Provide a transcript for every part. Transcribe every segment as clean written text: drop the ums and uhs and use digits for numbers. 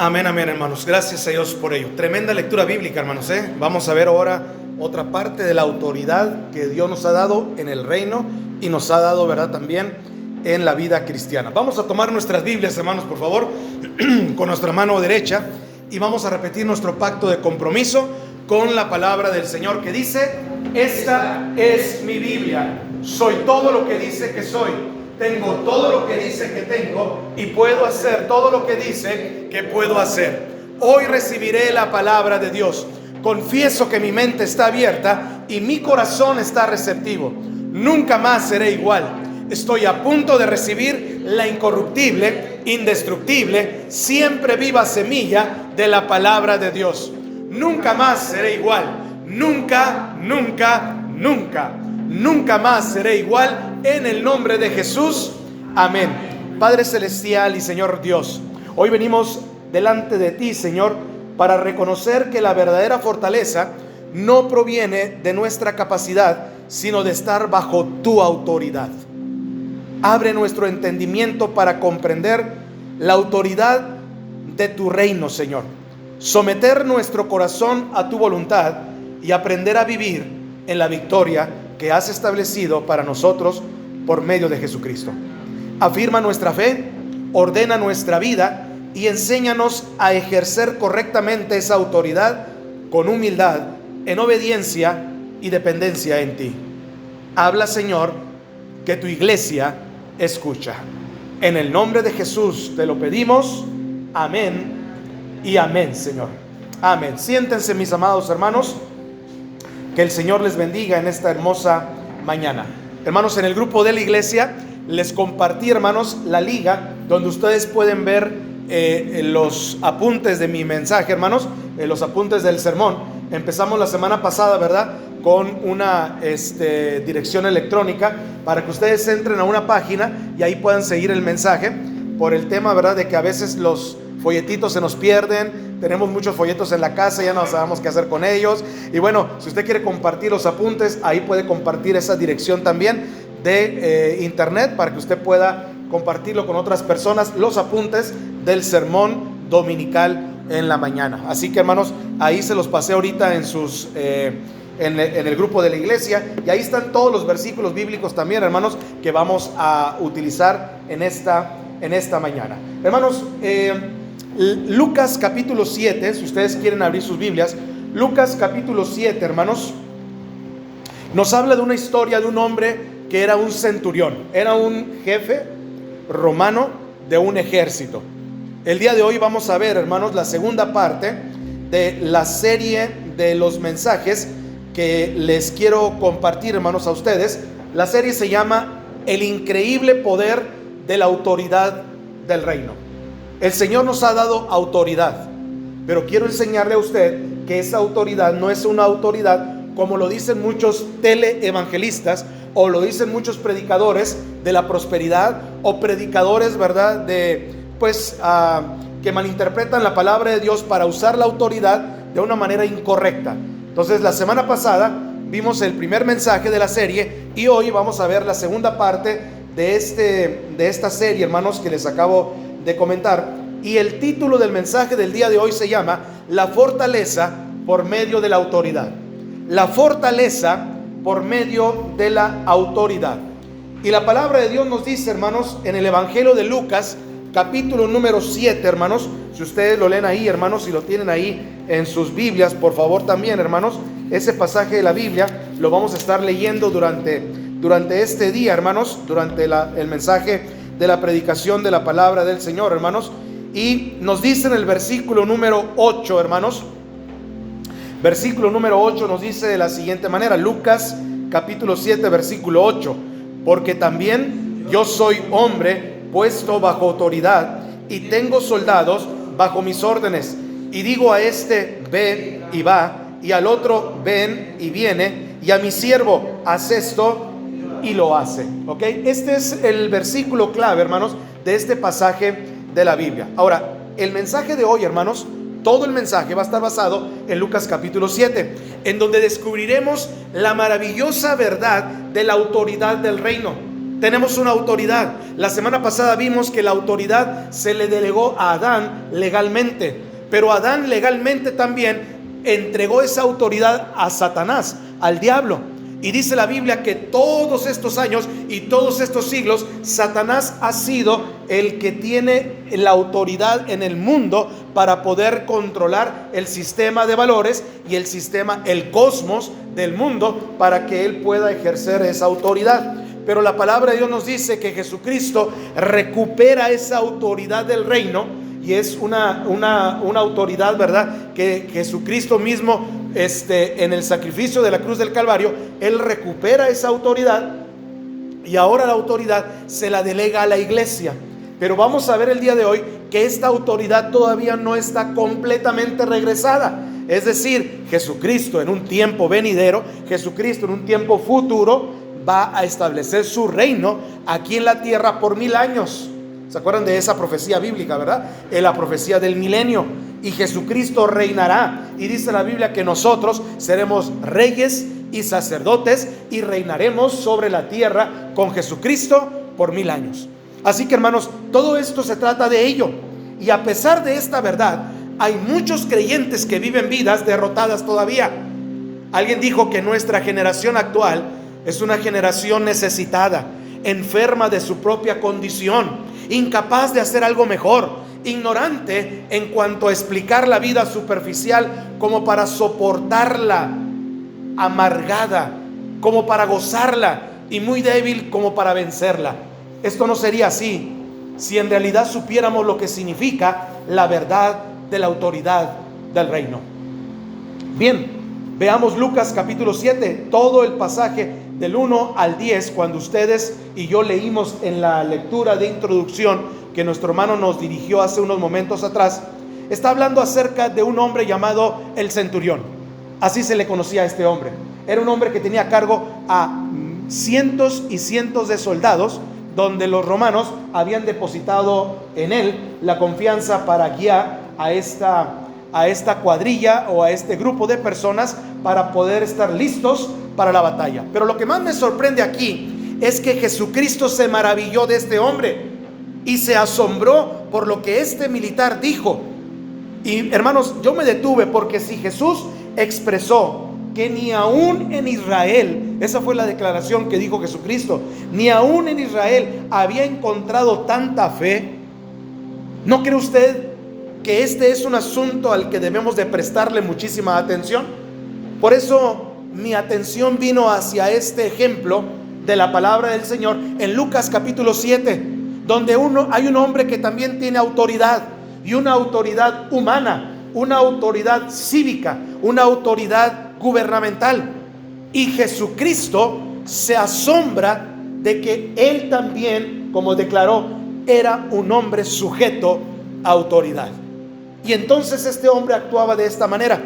Amén, amén, hermanos. Gracias a Dios por ello. Tremenda lectura bíblica, hermanos. Vamos a ver ahora otra parte de la autoridad que Dios nos ha dado en el reino y nos ha dado, ¿verdad?, también en la vida cristiana. Vamos a tomar nuestras Biblias, hermanos, por favor, con nuestra mano derecha, y vamos a repetir nuestro pacto de compromiso con la palabra del Señor, que dice: esta es mi Biblia, soy todo lo que dice que soy, tengo todo lo que dice que tengo y puedo hacer todo lo que dice que puedo hacer. Hoy recibiré la palabra de Dios. Confieso que mi mente está abierta y mi corazón está receptivo. Nunca más seré igual. Estoy a punto de recibir la incorruptible, indestructible, siempre viva semilla de la palabra de Dios. Nunca más seré igual. Nunca, nunca, nunca. Nunca más seré igual, en el nombre de Jesús. Amén. Padre celestial y Señor Dios, hoy venimos delante de ti, Señor, para reconocer que la verdadera fortaleza no proviene de nuestra capacidad, sino de estar bajo tu autoridad. Abre nuestro entendimiento para comprender la autoridad de tu reino, Señor. Someter nuestro corazón a tu voluntad y aprender a vivir en la victoria que has establecido para nosotros por medio de Jesucristo. Afirma nuestra fe, ordena nuestra vida y enséñanos a ejercer correctamente esa autoridad con humildad, en obediencia y dependencia en ti. Habla, Señor, que tu iglesia escucha. En el nombre de Jesús te lo pedimos. Amén y amén, Señor. Amén. Siéntense, mis amados hermanos. Que el Señor les bendiga en esta hermosa mañana. Hermanos, en el grupo de la iglesia les compartí, hermanos, la liga donde ustedes pueden ver los apuntes de mi mensaje, hermanos, los apuntes del sermón. Empezamos la semana pasada, ¿verdad?, con una dirección electrónica para que ustedes entren a una página y ahí puedan seguir el mensaje, por el tema, ¿verdad?, de que a veces los folletitos se nos pierden. Tenemos muchos folletos en la casa, ya no sabemos qué hacer con ellos. Y bueno, si usted quiere compartir los apuntes, ahí puede compartir esa dirección también de internet, para que usted pueda compartirlo con otras personas, los apuntes del sermón dominical en la mañana. Así que, hermanos, ahí se los pasé ahorita en sus en el grupo de la iglesia, y ahí están todos los versículos bíblicos también, hermanos, que vamos a utilizar en esta mañana. Hermanos, Lucas capítulo 7, si ustedes quieren abrir sus Biblias, Lucas capítulo 7, hermanos, nos habla de una historia de un hombre que era un centurión, era un jefe romano de un ejército. El día de hoy vamos a ver, hermanos, la segunda parte de la serie de los mensajes que les quiero compartir, hermanos, a ustedes. La serie se llama El increíble poder de la autoridad del reino. El Señor nos ha dado autoridad, pero quiero enseñarle a usted que esa autoridad no es una autoridad como lo dicen muchos teleevangelistas o lo dicen muchos predicadores de la prosperidad, o predicadores, ¿verdad?, que malinterpretan la palabra de Dios para usar la autoridad de una manera incorrecta. Entonces, la semana pasada vimos el primer mensaje de la serie y hoy vamos a ver la segunda parte de esta serie, hermanos, que les acabo de comentar. Y el título del mensaje del día de hoy se llama La fortaleza por medio de la autoridad. La fortaleza por medio de la autoridad. Y la palabra de Dios nos dice, hermanos, en el Evangelio de Lucas, capítulo número 7, hermanos, si ustedes lo leen ahí, hermanos, si lo tienen ahí en sus Biblias, por favor también, hermanos, ese pasaje de la Biblia lo vamos a estar leyendo durante este día, hermanos, durante el mensaje de la predicación de la palabra del Señor, hermanos. Y nos dice en el versículo número 8, hermanos, versículo número 8 nos dice de la siguiente manera, Lucas capítulo 7, versículo 8: porque también yo soy hombre puesto bajo autoridad y tengo soldados bajo mis órdenes, y digo a este ve y va, y al otro ven y viene, y a mi siervo haz esto y lo hace. ¿Ok? Este es el versículo clave, hermanos, de este pasaje de la Biblia. Ahora, el mensaje de hoy, hermanos, todo el mensaje va a estar basado en Lucas capítulo 7, en donde descubriremos la maravillosa verdad de la autoridad del reino. tenemos una autoridad. La semana pasada vimos que la autoridad se le delegó a Adán legalmente, pero Adán legalmente también entregó esa autoridad a Satanás, al diablo. Y dice la Biblia que todos estos años y todos estos siglos, Satanás ha sido el que tiene la autoridad en el mundo para poder controlar el sistema de valores y el cosmos del mundo, para que él pueda ejercer esa autoridad. Pero la palabra de Dios nos dice que Jesucristo recupera esa autoridad del reino, y es una autoridad, ¿verdad?, que Jesucristo mismo, en el sacrificio de la cruz del Calvario, Él recupera esa autoridad, y ahora la autoridad se la delega a la iglesia. Pero vamos a ver el día de hoy que esta autoridad todavía no está completamente regresada. Es decir, Jesucristo en un tiempo venidero, Jesucristo en un tiempo futuro, va a establecer su reino aquí en la tierra por 1000 años. ¿Se acuerdan de esa profecía bíblica, verdad? Es la profecía del milenio. Y Jesucristo reinará. Y dice la Biblia que nosotros seremos reyes y sacerdotes y reinaremos sobre la tierra con Jesucristo por 1000 años. Así que, hermanos, todo esto se trata de ello. Y a pesar de esta verdad, hay muchos creyentes que viven vidas derrotadas todavía. Alguien dijo que nuestra generación actual es una generación necesitada, enferma de su propia condición, incapaz de hacer algo mejor, ignorante en cuanto a explicar la vida superficial como para soportarla, amargada como para gozarla, y muy débil como para vencerla. Esto no sería así si en realidad supiéramos lo que significa la verdad de la autoridad del reino. Bien, veamos Lucas capítulo 7, todo el pasaje del 1 al 10, cuando ustedes y yo leímos en la lectura de introducción que nuestro hermano nos dirigió hace unos momentos atrás. Está hablando acerca de un hombre llamado el centurión. Así se le conocía a este hombre. Era un hombre que tenía a cargo a cientos y cientos de soldados, donde los romanos habían depositado en él la confianza para guiar a esta cuadrilla o a este grupo de personas para poder estar listos para la batalla. Pero lo que más me sorprende aquí es que Jesucristo se maravilló de este hombre y se asombró por lo que este militar dijo. Y hermanos, yo me detuve, porque si Jesús expresó que ni aún en Israel, esa fue la declaración que dijo Jesucristo, ni aún en Israel había encontrado tanta fe, ¿no cree usted que este es un asunto al que debemos de prestarle muchísima atención? Por eso mi atención vino hacia este ejemplo de la palabra del Señor en Lucas capítulo 7, donde hay un hombre que también tiene autoridad, y una autoridad humana, una autoridad cívica, una autoridad gubernamental. Y Jesucristo se asombra de que él también, como declaró, era un hombre sujeto a autoridad. Y entonces este hombre actuaba de esta manera.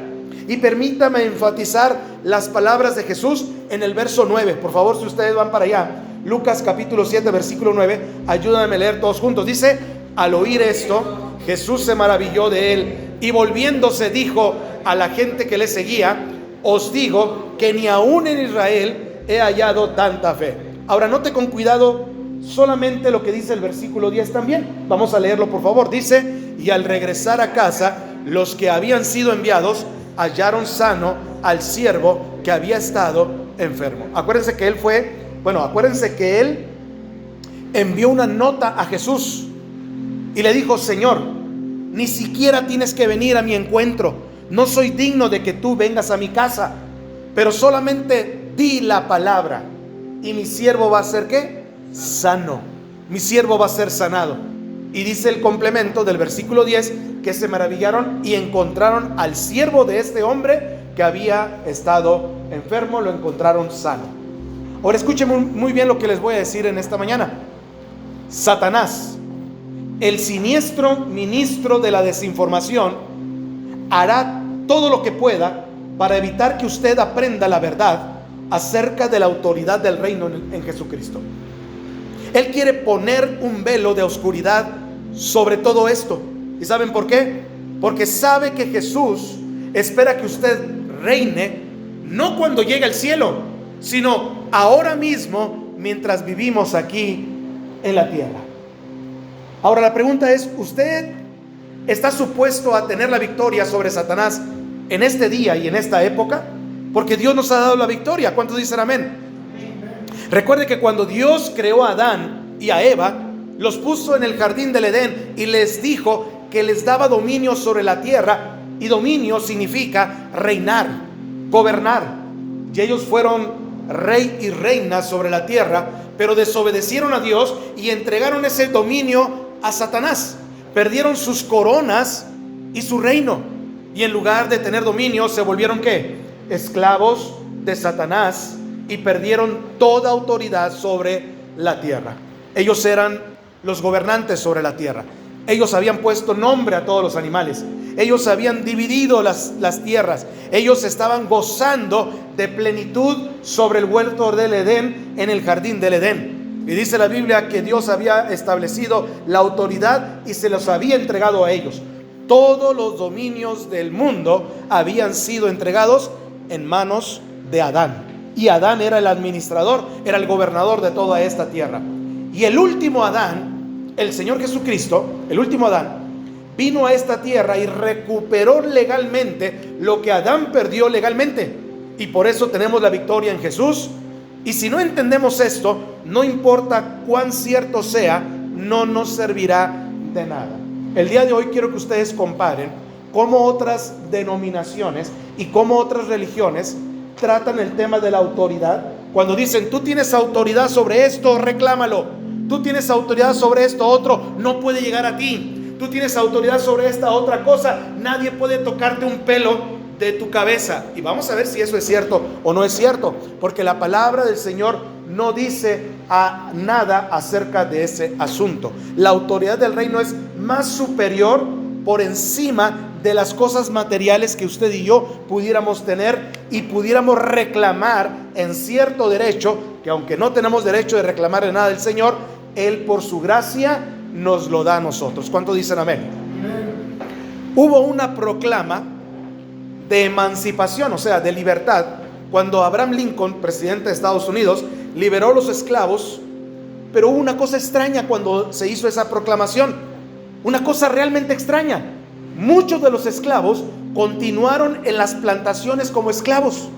Y permítame enfatizar las palabras de Jesús en el verso 9. Por favor, si ustedes van para allá, Lucas capítulo 7, versículo 9, ayúdenme a leer todos juntos. Dice: al oír esto, Jesús se maravilló de él, y volviéndose dijo a la gente que le seguía: os digo que ni aún en Israel he hallado tanta fe. Ahora note con cuidado solamente lo que dice el versículo 10 también. Vamos a leerlo, por favor. Dice: y al regresar a casa, los que habían sido enviados hallaron sano al siervo que había estado enfermo. Acuérdense que él envió una nota a Jesús y le dijo: Señor, ni siquiera tienes que venir a mi encuentro, no soy digno de que tú vengas a mi casa, pero solamente di la palabra y mi siervo va a ser ¿qué? Sano. Mi siervo va a ser sanado. Y dice el complemento del versículo 10 que se maravillaron y encontraron al siervo de este hombre que había estado enfermo, lo encontraron sano. Ahora escuchen muy bien lo que les voy a decir en esta mañana. Satanás, el siniestro ministro de la desinformación, hará todo lo que pueda para evitar que usted aprenda la verdad acerca de la autoridad del reino en Jesucristo. Él quiere poner un velo de oscuridad sobre todo esto. ¿Y saben por qué? Porque sabe que Jesús espera que usted reine no cuando llegue al cielo, sino ahora mismo mientras vivimos aquí en la tierra. Ahora la pregunta es, ¿usted está supuesto a tener la victoria sobre Satanás en este día y en esta época? Porque Dios nos ha dado la victoria. ¿Cuántos dicen amén? Recuerde que cuando Dios creó a Adán y a Eva, los puso en el jardín del Edén y les dijo que les daba dominio sobre la tierra. Y dominio significa reinar, gobernar. Y ellos fueron rey y reina sobre la tierra, pero desobedecieron a Dios y entregaron ese dominio a Satanás. Perdieron sus coronas y su reino, y en lugar de tener dominio se volvieron ¿qué? Esclavos de Satanás, y perdieron toda autoridad sobre la tierra. Ellos eran los gobernantes sobre la tierra. Ellos habían puesto nombre a todos los animales. Ellos habían dividido las tierras. Ellos estaban gozando de plenitud sobre el huerto del Edén, en el jardín del Edén. Y dice la Biblia que Dios había establecido la autoridad y se los había entregado a ellos. Todos los dominios del mundo habían sido entregados en manos de Adán. Y Adán era el administrador, era el gobernador de toda esta tierra. Y el último Adán, el Señor Jesucristo, el último Adán, vino a esta tierra y recuperó legalmente lo que Adán perdió legalmente. Y por eso tenemos la victoria en Jesús. Y si no entendemos esto, no importa cuán cierto sea, no nos servirá de nada. El día de hoy quiero que ustedes comparen cómo otras denominaciones y cómo otras religiones tratan el tema de la autoridad. Cuando dicen, tú tienes autoridad sobre esto, reclámalo. Tú tienes autoridad sobre esto otro, no puede llegar a ti. Tú tienes autoridad sobre esta otra cosa, nadie puede tocarte un pelo de tu cabeza. Y vamos a ver si eso es cierto o no es cierto, porque la palabra del Señor no dice nada acerca de ese asunto. La autoridad del reino es más superior, por encima de las cosas materiales que usted y yo pudiéramos tener y pudiéramos reclamar en cierto derecho, que aunque no tenemos derecho de reclamarle nada del Señor, Él por su gracia nos lo da a nosotros. ¿Cuántos dicen amén? Hubo una proclama de emancipación, o sea, de libertad, cuando Abraham Lincoln, presidente de Estados Unidos, liberó a los esclavos. Pero hubo una cosa extraña cuando se hizo esa proclamación, una cosa realmente extraña. Muchos de los esclavos continuaron en las plantaciones como esclavos,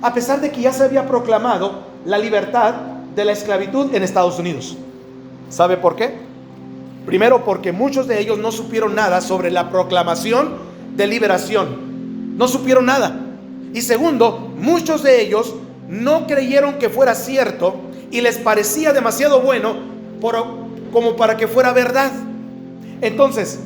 a pesar de que ya se había proclamado la libertad de la esclavitud en Estados Unidos. ¿Sabe por qué? Primero, porque muchos de ellos no supieron nada sobre la proclamación de liberación. No supieron nada. Y segundo, muchos de ellos no creyeron que fuera cierto y les parecía demasiado bueno como para que fuera verdad. Entonces,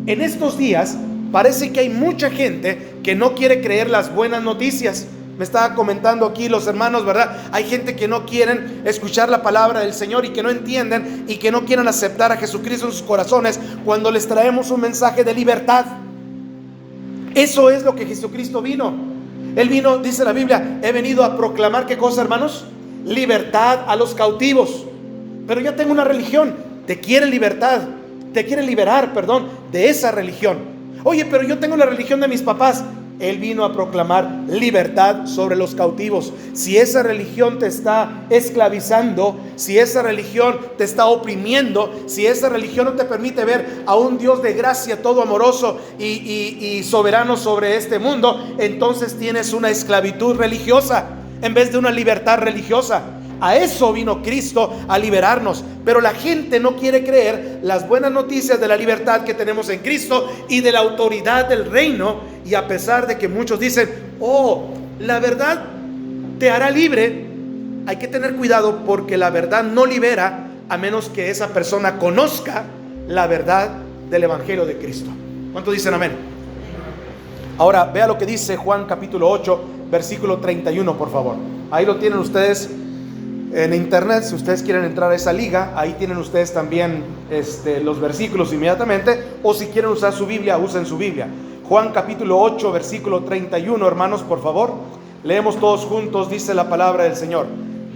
en estos días parece que hay mucha gente que no quiere creer las buenas noticias. Me estaba comentando aquí los hermanos, ¿verdad? Hay gente que no quieren escuchar la palabra del Señor y que no entienden y que no quieren aceptar a Jesucristo en sus corazones cuando les traemos un mensaje de libertad. Eso es lo que Jesucristo vino. Él vino, dice la Biblia, he venido a proclamar, ¿qué cosa, hermanos? Libertad a los cautivos. Pero yo tengo una religión, te quiere libertad, te quiere liberar, de esa religión. Oye, pero yo tengo la religión de mis papás. Él vino a proclamar libertad sobre los cautivos. Si esa religión te está esclavizando, si esa religión te está oprimiendo, si esa religión no te permite ver a un Dios de gracia todo amoroso y soberano sobre este mundo, entonces tienes una esclavitud religiosa en vez de una libertad religiosa. A eso vino Cristo, a liberarnos. Pero la gente no quiere creer las buenas noticias de la libertad que tenemos en Cristo y de la autoridad del reino. Y a pesar de que muchos dicen, oh, la verdad te hará libre, hay que tener cuidado, porque la verdad no libera a menos que esa persona conozca la verdad del Evangelio de Cristo. ¿Cuántos dicen amén? Ahora vea lo que dice Juan capítulo 8 versículo 31, por favor. Ahí lo tienen ustedes en internet. Si ustedes quieren entrar a esa liga, ahí tienen ustedes también los versículos inmediatamente, o si quieren usar su Biblia, usen su Biblia. Juan capítulo 8 versículo 31, hermanos, por favor, leemos todos juntos. Dice la palabra del Señor: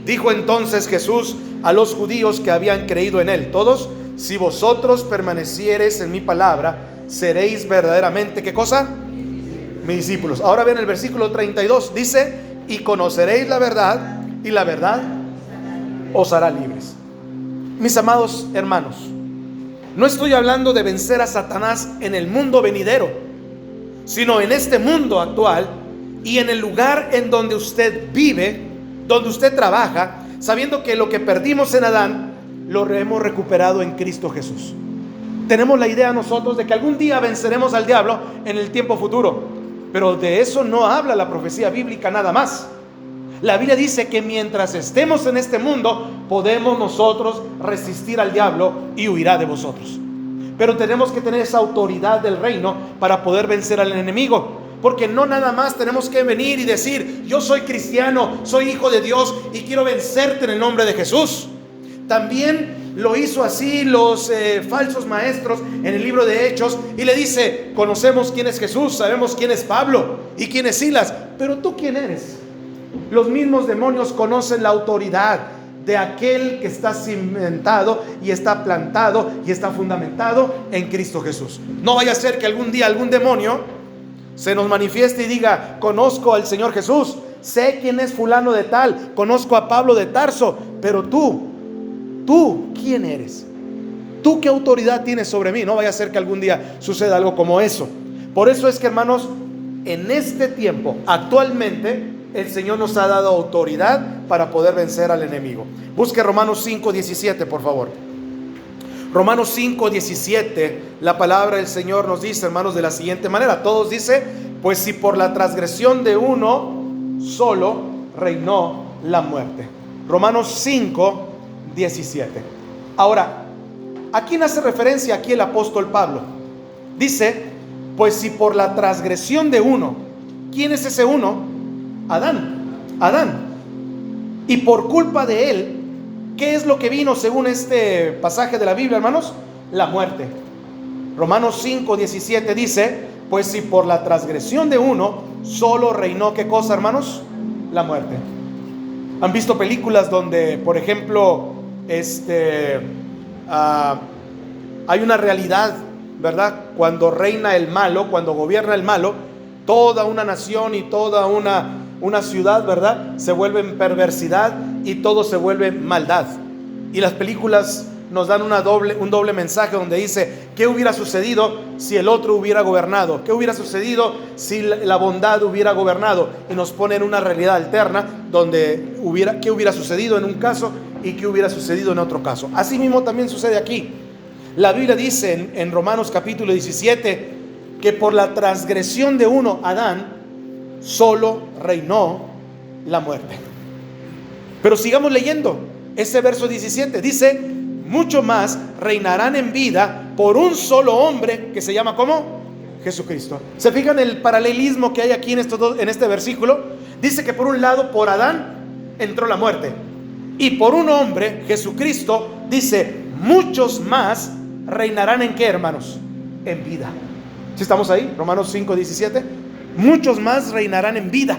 dijo entonces Jesús a los judíos que habían creído en él, todos: si vosotros permaneciereis en mi palabra, seréis verdaderamente, ¿qué cosa? Mis discípulos. Ahora ven el versículo 32, dice: y conoceréis la verdad, y la verdad. os hará libres. Mis amados hermanos, no estoy hablando de vencer a Satanás en el mundo venidero, sino en este mundo actual y en el lugar en donde usted vive, donde usted trabaja, sabiendo que lo que perdimos en Adán lo hemos recuperado en Cristo Jesús. Tenemos la idea nosotros de que algún día venceremos al diablo en el tiempo futuro, pero de eso no habla la profecía bíblica nada más. La Biblia dice que mientras estemos en este mundo podemos nosotros resistir al diablo y huirá de vosotros. Pero tenemos que tener esa autoridad del reino para poder vencer al enemigo, porque no nada más tenemos que venir y decir: yo soy cristiano, soy hijo de Dios y quiero vencerte en el nombre de Jesús. También lo hizo así los falsos maestros en el libro de Hechos, y le dice: conocemos quién es Jesús, sabemos quién es Pablo y quién es Silas, pero tú quién eres. Los mismos demonios conocen la autoridad de aquel que está cimentado y está plantado y está fundamentado en Cristo Jesús. No vaya a ser que algún día algún demonio se nos manifieste y diga: conozco al Señor Jesús, sé quién es fulano de tal, conozco a Pablo de Tarso, pero tú ¿quién eres? ¿Tú qué autoridad tienes sobre mí? No vaya a ser que algún día suceda algo como eso. Por eso es que, hermanos, en este tiempo, actualmente, el Señor nos ha dado autoridad para poder vencer al enemigo. Busque Romanos 5:17, por favor. Romanos 5:17, la palabra del Señor nos dice, hermanos, de la siguiente manera. Todos dice: pues si por la transgresión de uno solo reinó la muerte. Romanos 5:17. Ahora, ¿a quién hace referencia aquí el apóstol Pablo? Dice: pues si por la transgresión de uno. ¿Quién es ese uno? Adán. Y por culpa de él, ¿qué es lo que vino según este pasaje de la Biblia, hermanos? La muerte. Romanos 5:17 dice: pues si por la transgresión de uno solo reinó, ¿qué cosa, hermanos? La muerte. ¿Han visto películas donde, por ejemplo, hay una realidad, ¿verdad? Cuando reina el malo, cuando gobierna el malo, toda una nación y toda una ciudad, ¿verdad?, se vuelve en perversidad y todo se vuelve maldad. Y las películas nos dan un doble mensaje donde dice: ¿qué hubiera sucedido si el otro hubiera gobernado? ¿Qué hubiera sucedido si la bondad hubiera gobernado? Y nos ponen una realidad alterna donde qué hubiera sucedido en un caso y qué hubiera sucedido en otro caso. Así mismo también sucede aquí. La Biblia dice en Romanos capítulo 17 que por la transgresión de uno, Adán, solo reinó la muerte. Pero sigamos leyendo ese verso 17. Dice: mucho más reinarán en vida por un solo hombre, que se llama ¿cómo? Jesucristo. ¿Se fijan el paralelismo que hay aquí en este versículo? Dice que por un lado, por Adán entró la muerte, y por un hombre, Jesucristo, dice: muchos más reinarán ¿en qué, hermanos? En vida. ¿Sí estamos ahí? Romanos 5:17. Muchos más reinarán en vida.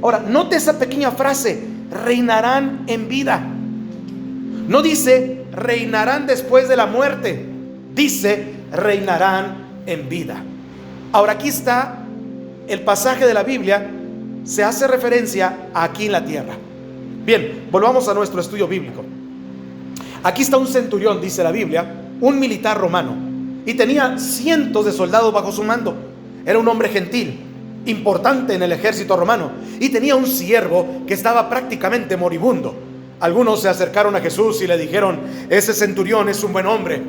Ahora, note esa pequeña frase: reinarán en vida. No dice reinarán después de la muerte, dice reinarán en vida. Ahora, aquí está el pasaje de la Biblia, se hace referencia a aquí en la tierra. Bien, volvamos a nuestro estudio bíblico. Aquí está un centurión, dice la Biblia, un militar romano, y tenía cientos de soldados bajo su mando. Era un hombre gentil, importante en el ejército romano, y tenía un siervo que estaba prácticamente moribundo. Algunos se acercaron a Jesús y le dijeron: ese centurión es un buen hombre,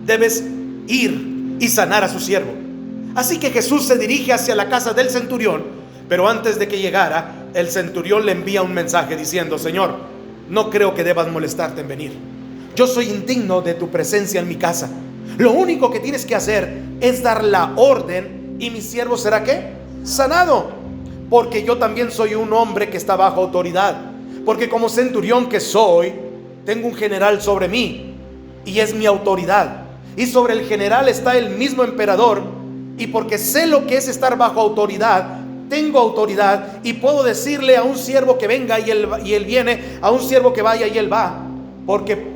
debes ir y sanar a su siervo. Así que Jesús se dirige hacia la casa del centurión, pero antes de que llegara, el centurión le envía un mensaje diciendo: Señor, no creo que debas molestarte en venir. Yo soy indigno de tu presencia en mi casa. Lo único que tienes que hacer es dar la orden y mi siervo será ¿qué? Sanado. Porque yo también soy un hombre que está bajo autoridad. Porque como centurión que soy, tengo un general sobre mí y es mi autoridad. Y sobre el general está el mismo emperador. Y porque sé lo que es estar bajo autoridad, tengo autoridad y puedo decirle a un siervo que venga y él viene, a un siervo que vaya y él va. Porque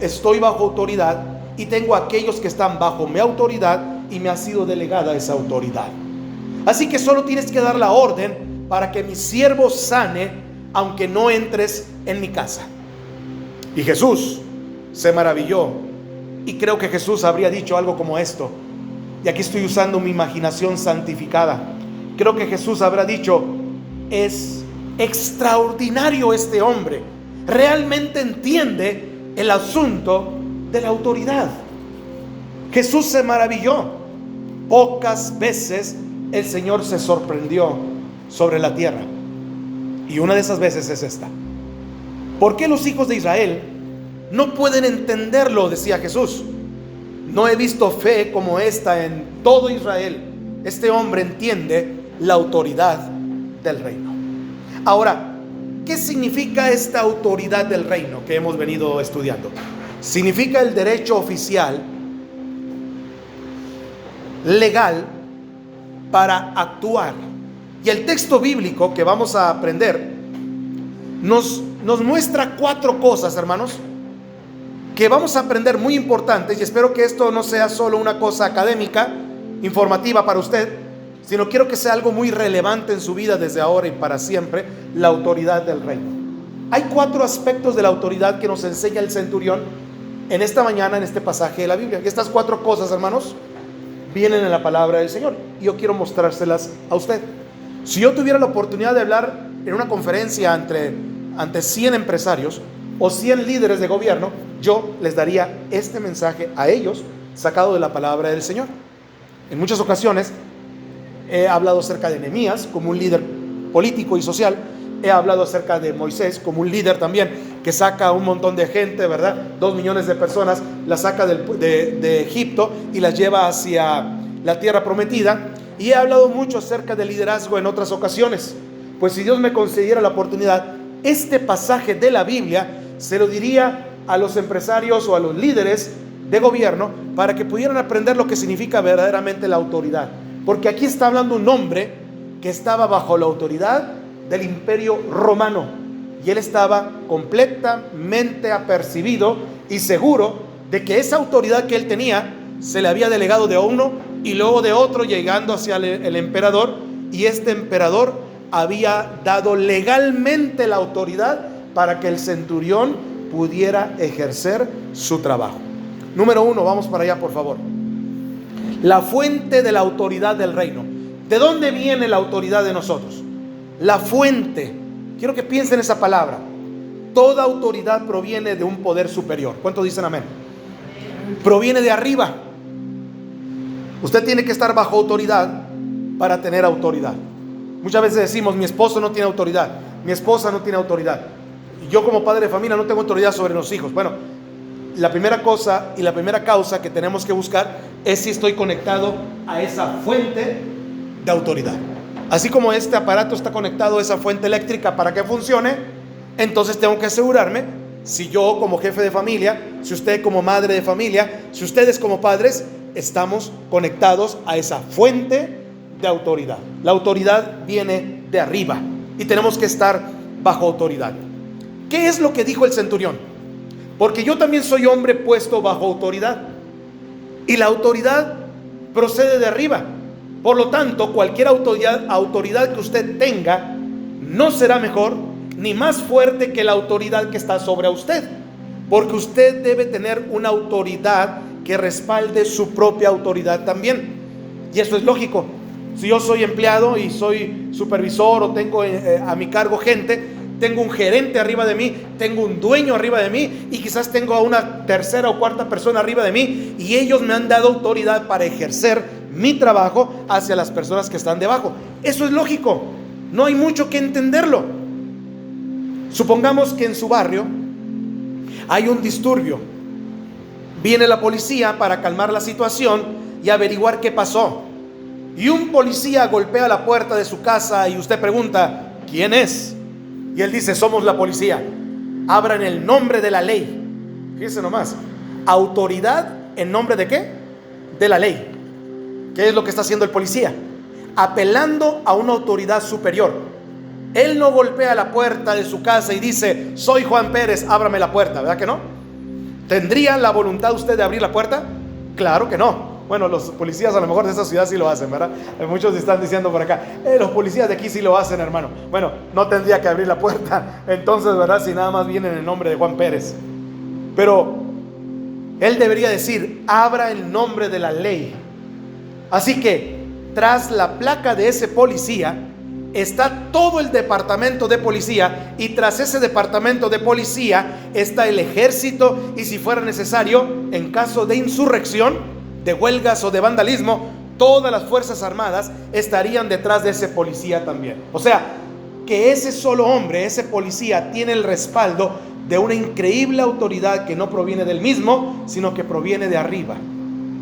estoy bajo autoridad y tengo aquellos que están bajo mi autoridad y me ha sido delegada esa autoridad. Así que solo tienes que dar la orden para que mi siervo sane, aunque no entres en mi casa. Y Jesús se maravilló. Y creo que Jesús habría dicho algo como esto. Y aquí estoy usando mi imaginación santificada. Creo que Jesús habrá dicho: es extraordinario este hombre. Realmente entiende el asunto de la autoridad. Jesús se maravilló. Pocas veces el Señor se sorprendió sobre la tierra. Y una de esas veces es esta. ¿Por qué los hijos de Israel no pueden entenderlo?, decía Jesús. No he visto fe como esta en todo Israel. Este hombre entiende la autoridad del reino. Ahora, ¿qué significa esta autoridad del reino que hemos venido estudiando? Significa el derecho oficial, legal, para actuar. Y el texto bíblico que vamos a aprender nos muestra 4 cosas, hermanos, que vamos a aprender muy importantes. Y espero que esto no sea solo una cosa académica, informativa para usted, sino quiero que sea algo muy relevante en su vida desde ahora y para siempre: la autoridad del reino. Hay 4 aspectos de la autoridad que nos enseña el centurión en esta mañana, en este pasaje de la Biblia. Y estas 4 cosas, hermanos, vienen en la palabra del Señor. Y yo quiero mostrárselas a usted. Si yo tuviera la oportunidad de hablar en una conferencia ante 100 empresarios o 100 líderes de gobierno, yo les daría este mensaje a ellos, sacado de la palabra del Señor. En muchas ocasiones he hablado acerca de Nehemías como un líder político y social. He hablado acerca de Moisés como un líder también, que saca a un montón de gente, ¿verdad? 2 millones de personas, las saca de Egipto y las lleva hacia la tierra prometida. Y he hablado mucho acerca del liderazgo en otras ocasiones. Pues si Dios me concediera la oportunidad, este pasaje de la Biblia se lo diría a los empresarios o a los líderes de gobierno para que pudieran aprender lo que significa verdaderamente la autoridad. Porque aquí está hablando un hombre que estaba bajo la autoridad del Imperio Romano, y él estaba completamente apercibido y seguro de que esa autoridad que él tenía se le había delegado de uno y luego de otro, llegando hacia el emperador, y este emperador había dado legalmente la autoridad para que el centurión pudiera ejercer su trabajo. Número 1, vamos para allá, por favor. La fuente de la autoridad del reino. ¿De dónde viene la autoridad de nosotros? La fuente. Quiero que piensen esa palabra. Toda autoridad proviene de un poder superior. ¿Cuántos dicen amén? Proviene de arriba. Usted tiene que estar bajo autoridad para tener autoridad. Muchas veces decimos: mi esposo no tiene autoridad, mi esposa no tiene autoridad, y yo como padre de familia no tengo autoridad sobre los hijos. Bueno, la primera cosa y la primera causa que tenemos que buscar es si estoy conectado a esa fuente de autoridad. Así como este aparato está conectado a esa fuente eléctrica para que funcione, entonces tengo que asegurarme, si yo como jefe de familia, si usted como madre de familia, si ustedes como padres, estamos conectados a esa fuente de autoridad. La autoridad viene de arriba y tenemos que estar bajo autoridad. ¿Qué es lo que dijo el centurión? Porque yo también soy hombre puesto bajo autoridad, y la autoridad procede de arriba. Por lo tanto, cualquier autoridad que usted tenga no será mejor ni más fuerte que la autoridad que está sobre usted, porque usted debe tener una autoridad que respalde su propia autoridad también. Y eso es lógico. Si yo soy empleado y soy supervisor o tengo a mi cargo gente, tengo un gerente arriba de mí, tengo un dueño arriba de mí, y quizás tengo a una tercera o cuarta persona arriba de mí, y ellos me han dado autoridad para ejercer mi trabajo hacia las personas que están debajo. Eso es lógico, no hay mucho que entenderlo. Supongamos que en su barrio hay un disturbio. Viene la policía para calmar la situación y averiguar qué pasó. Y un policía golpea la puerta de su casa y usted pregunta: ¿quién es? Y él dice: somos la policía. Abra en el nombre de la ley. Fíjense nomás. Autoridad en nombre de ¿qué? De la ley. ¿Qué es lo que está haciendo el policía? Apelando a una autoridad superior. Él no golpea la puerta de su casa y dice: soy Juan Pérez, ábrame la puerta. ¿Verdad que no? ¿Tendría la voluntad usted de abrir la puerta? Claro que no. Bueno, los policías a lo mejor de esa ciudad sí lo hacen, ¿verdad? Muchos están diciendo por acá: los policías de aquí sí lo hacen, hermano. Bueno, no tendría que abrir la puerta entonces, ¿verdad? Si nada más viene en el nombre de Juan Pérez. Pero él debería decir: abra el nombre de la ley. Así que tras la placa de ese policía está todo el departamento de policía, y tras ese departamento de policía está el ejército, y si fuera necesario, en caso de insurrección, de huelgas o de vandalismo, todas las fuerzas armadas estarían detrás de ese policía también. O sea, que ese solo hombre, ese policía, tiene el respaldo de una increíble autoridad que no proviene del mismo, sino que proviene de arriba.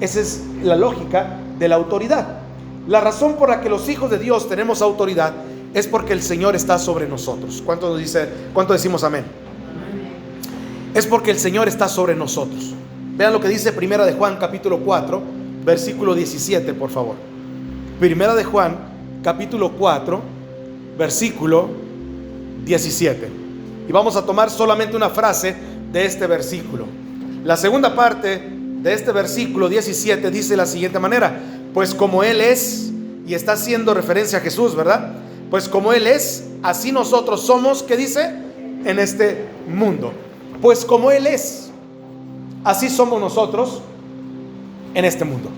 Esa es la lógica de la autoridad. La razón por la que los hijos de Dios tenemos autoridad es porque el Señor está sobre nosotros. ¿Cuánto decimos amén? Es porque el Señor está sobre nosotros. Vean lo que dice Primera de Juan capítulo 4 versículo 17, por favor. Primera de Juan capítulo 4 versículo 17. Y vamos a tomar solamente una frase de este versículo. La segunda parte de este versículo 17 dice de la siguiente manera: pues como Él es, y está haciendo referencia a Jesús, ¿verdad? Pues como Él es, así nosotros somos, ¿qué dice? En este mundo. Pues como Él es, así somos nosotros en este mundo.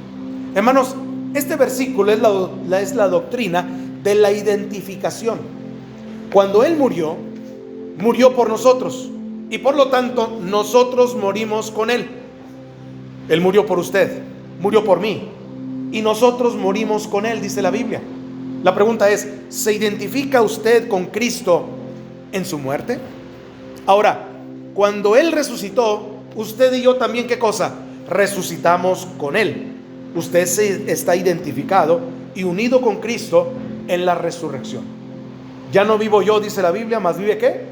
Hermanos, este versículo es la doctrina de la identificación. Cuando Él murió, murió por nosotros, y por lo tanto nosotros morimos con Él. Él murió por usted, murió por mí, y nosotros morimos con Él, dice la Biblia. La pregunta es: ¿se identifica usted con Cristo en su muerte? Ahora, cuando Él resucitó, usted y yo también, ¿qué cosa? Resucitamos con Él. Usted está identificado y unido con Cristo en la resurrección. Ya no vivo yo, dice la Biblia, más vive ¿qué?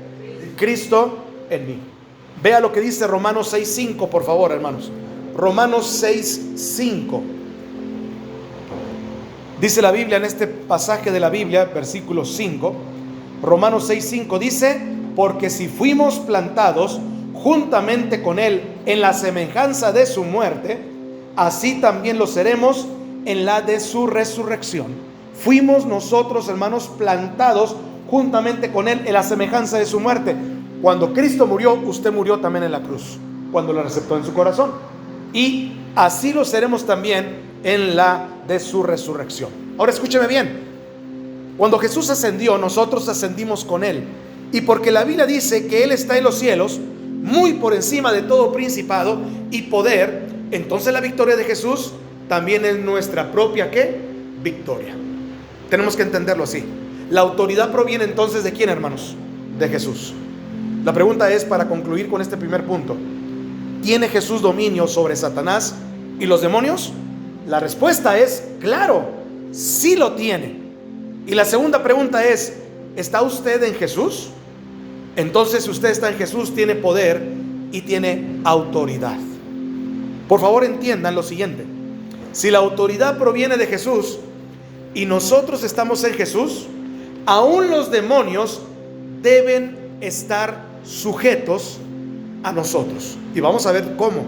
Cristo en mí. Vea lo que dice Romanos 6:5, por favor, hermanos. Romanos 6:5. Dice la Biblia en este pasaje de la Biblia, versículo 5, Romanos 6:5 dice: porque si fuimos plantados juntamente con Él en la semejanza de su muerte, así también lo seremos en la de su resurrección. Fuimos nosotros, hermanos, plantados juntamente con Él en la semejanza de su muerte. Cuando Cristo murió, usted murió también en la cruz, cuando lo aceptó en su corazón. Y así lo seremos también en la de su resurrección. Ahora escúcheme bien. Cuando Jesús ascendió, nosotros ascendimos con Él. Y porque la Biblia dice que Él está en los cielos, muy por encima de todo principado y poder, entonces la victoria de Jesús también es nuestra propia ¿qué? Victoria. Tenemos que entenderlo así. La autoridad proviene entonces ¿de quién, hermanos? De Jesús. La pregunta es, para concluir con este primer punto: ¿tiene Jesús dominio sobre Satanás y los demonios? La respuesta es claro, sí lo tiene. Y la segunda pregunta es: ¿está usted en Jesús? Entonces, si usted está en Jesús, tiene poder y tiene autoridad. Por favor, entiendan lo siguiente: si la autoridad proviene de Jesús y nosotros estamos en Jesús, aún los demonios deben estar sujetos a nosotros. Y vamos a ver cómo.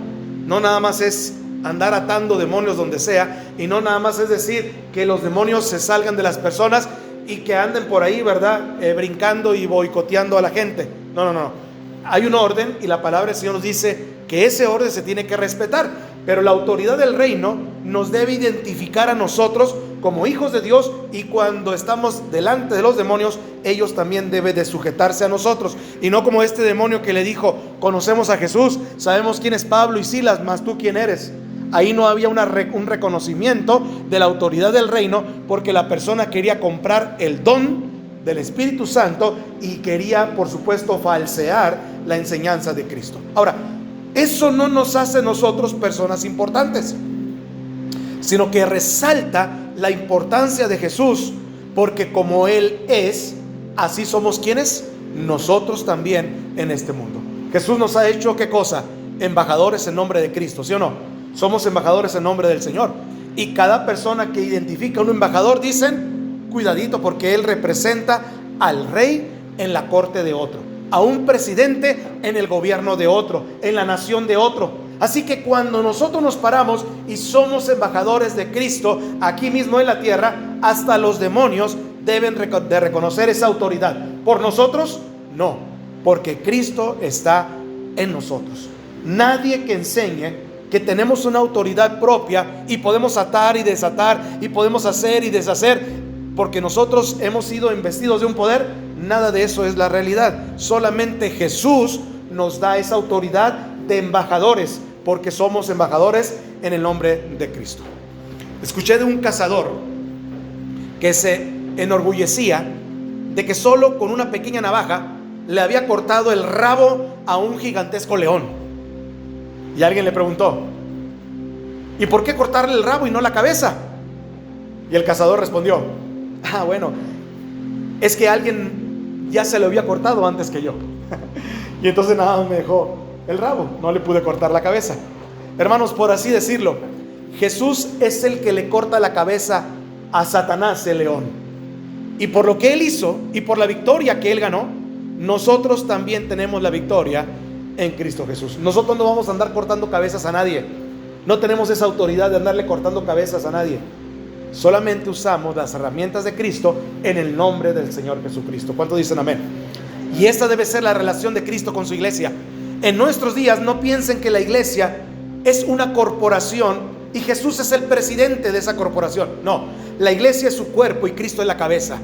No nada más es andar atando demonios donde sea, y no nada más es decir que los demonios se salgan de las personas y que anden por ahí, ¿verdad? Brincando y boicoteando a la gente. No. Hay un orden, y la palabra del Señor nos dice que ese orden se tiene que respetar. Pero la autoridad del reino nos debe identificar a nosotros como hijos de Dios, y cuando estamos delante de los demonios, ellos también deben de sujetarse a nosotros. Y no como este demonio que le dijo: conocemos a Jesús, sabemos quién es Pablo y Silas, mas tú quién eres. Ahí no había un reconocimiento de la autoridad del reino, porque la persona quería comprar el don del Espíritu Santo y quería, por supuesto, falsear la enseñanza de Cristo. Ahora, eso no nos hace nosotros personas importantes, sino que resalta la importancia de Jesús, porque como Él es, así somos quienes, nosotros también en este mundo. Jesús nos ha hecho ¿qué cosa? Embajadores en nombre de Cristo, ¿sí o no? Somos embajadores en nombre del Señor. Y cada persona que identifica a un embajador, dicen: cuidadito, porque él representa al rey en la corte de otro, a un presidente en el gobierno de otro, en la nación de otro. Así que cuando nosotros nos paramos y somos embajadores de Cristo aquí mismo en la tierra, hasta los demonios deben de reconocer esa autoridad. ¿Por nosotros? No, porque Cristo está en nosotros. Nadie que enseñe que tenemos una autoridad propia y podemos atar y desatar y podemos hacer y deshacer porque nosotros hemos sido investidos de un poder, nada de eso es la realidad. Solamente Jesús nos da esa autoridad de embajadores, porque somos embajadores en el nombre de Cristo. Escuché de un cazador que se enorgullecía de que solo con una pequeña navaja le había cortado el rabo a un gigantesco león. Y alguien le preguntó: ¿y por qué cortarle el rabo y no la cabeza? Y el cazador respondió: bueno, es que alguien ya se lo había cortado antes que yo. Y entonces nada más me dejó el rabo, no le pude cortar la cabeza. Hermanos, por así decirlo, Jesús es el que le corta la cabeza a Satanás, el león. Y por lo que él hizo y por la victoria que él ganó, nosotros también tenemos la victoria en Cristo Jesús. Nosotros no vamos a andar cortando cabezas a nadie. No tenemos esa autoridad de andarle cortando cabezas a nadie. Solamente usamos las herramientas de Cristo en el nombre del Señor Jesucristo. ¿Cuántos dicen amén? Y esta debe ser la relación de Cristo con su iglesia. En nuestros días no piensen que la iglesia es una corporación y Jesús es el presidente de esa corporación. No, la iglesia es su cuerpo y Cristo es la cabeza.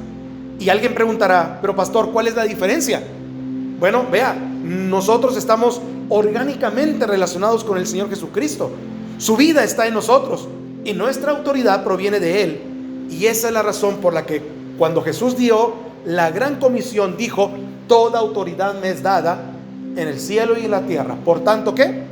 Y alguien preguntará: pero pastor, ¿cuál es la diferencia? Bueno, vea, nosotros estamos orgánicamente relacionados con el Señor Jesucristo. Su vida está en nosotros y nuestra autoridad proviene de Él. Y esa es la razón por la que cuando Jesús dio la gran comisión, dijo: toda autoridad me es dada en el cielo y en la tierra. Por tanto, ¿qué?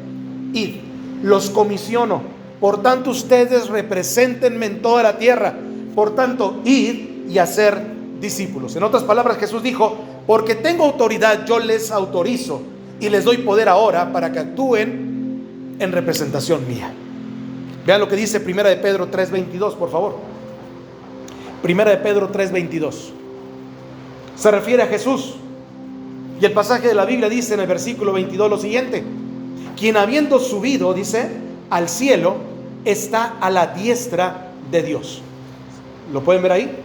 Id. Los comisiono. Por tanto, ustedes represéntenme en toda la tierra. Por tanto, id y hacer discípulos. En otras palabras, Jesús dijo: porque tengo autoridad, yo les autorizo y les doy poder ahora para que actúen en representación mía. Vean lo que dice Primera de Pedro 3:22, por favor. Primera de Pedro 3:22. Se refiere a Jesús. Y el pasaje de la Biblia dice en el versículo 22 lo siguiente: quien habiendo subido, dice, al cielo, está a la diestra de Dios. ¿Lo pueden ver ahí?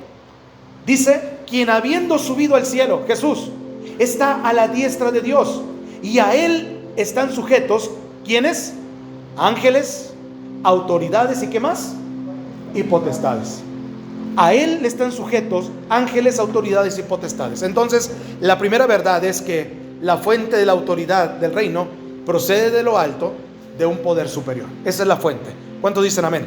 Dice: quien habiendo subido al cielo, Jesús, está a la diestra de Dios, y a Él están sujetos, ¿quiénes? Ángeles, autoridades y ¿qué más? Y potestades. A Él le están sujetos ángeles, autoridades y potestades. Entonces, la primera verdad es que la fuente de la autoridad del reino procede de lo alto, de un poder superior. Esa es la fuente. ¿Cuántos dicen amén?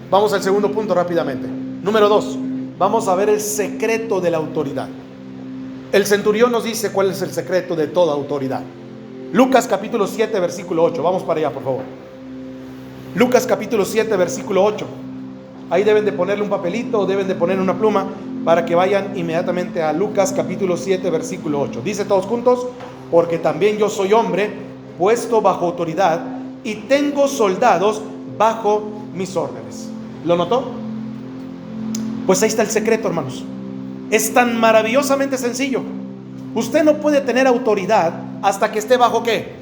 Vamos al segundo punto rápidamente. Número 2. Vamos a ver el secreto de la autoridad. El centurión nos dice cuál es el secreto de toda autoridad. Lucas capítulo 7 versículo 8. Vamos para allá, por favor. Lucas capítulo 7 versículo 8. Ahí deben de ponerle un papelito o deben de poner una pluma para que vayan inmediatamente a Lucas capítulo 7 versículo 8. Dice todos juntos: porque también yo soy hombre puesto bajo autoridad y tengo soldados bajo mis órdenes. ¿Lo notó? Pues ahí está el secreto, hermanos. Es tan maravillosamente sencillo. Usted no puede tener autoridad hasta que esté bajo ¿qué?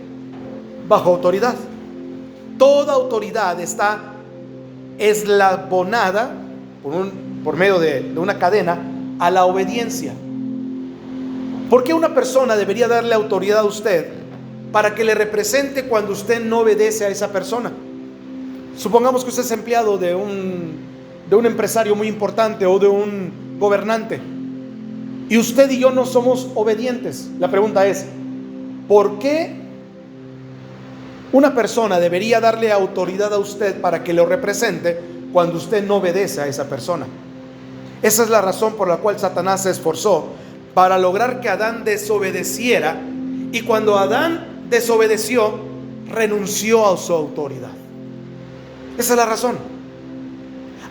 Bajo autoridad. Toda autoridad está eslabonada por medio de una cadena a la obediencia. ¿Por qué una persona debería darle autoridad a usted para que le represente cuando usted no obedece a esa persona? Supongamos que usted es empleado de un empresario muy importante o de un gobernante y usted y yo no somos obedientes. La pregunta es: ¿por qué una persona debería darle autoridad a usted para que lo represente cuando usted no obedece a esa persona? Esa es la razón por la cual Satanás se esforzó para lograr que Adán desobedeciera, y cuando Adán desobedeció, renunció a su autoridad. Esa es la razón.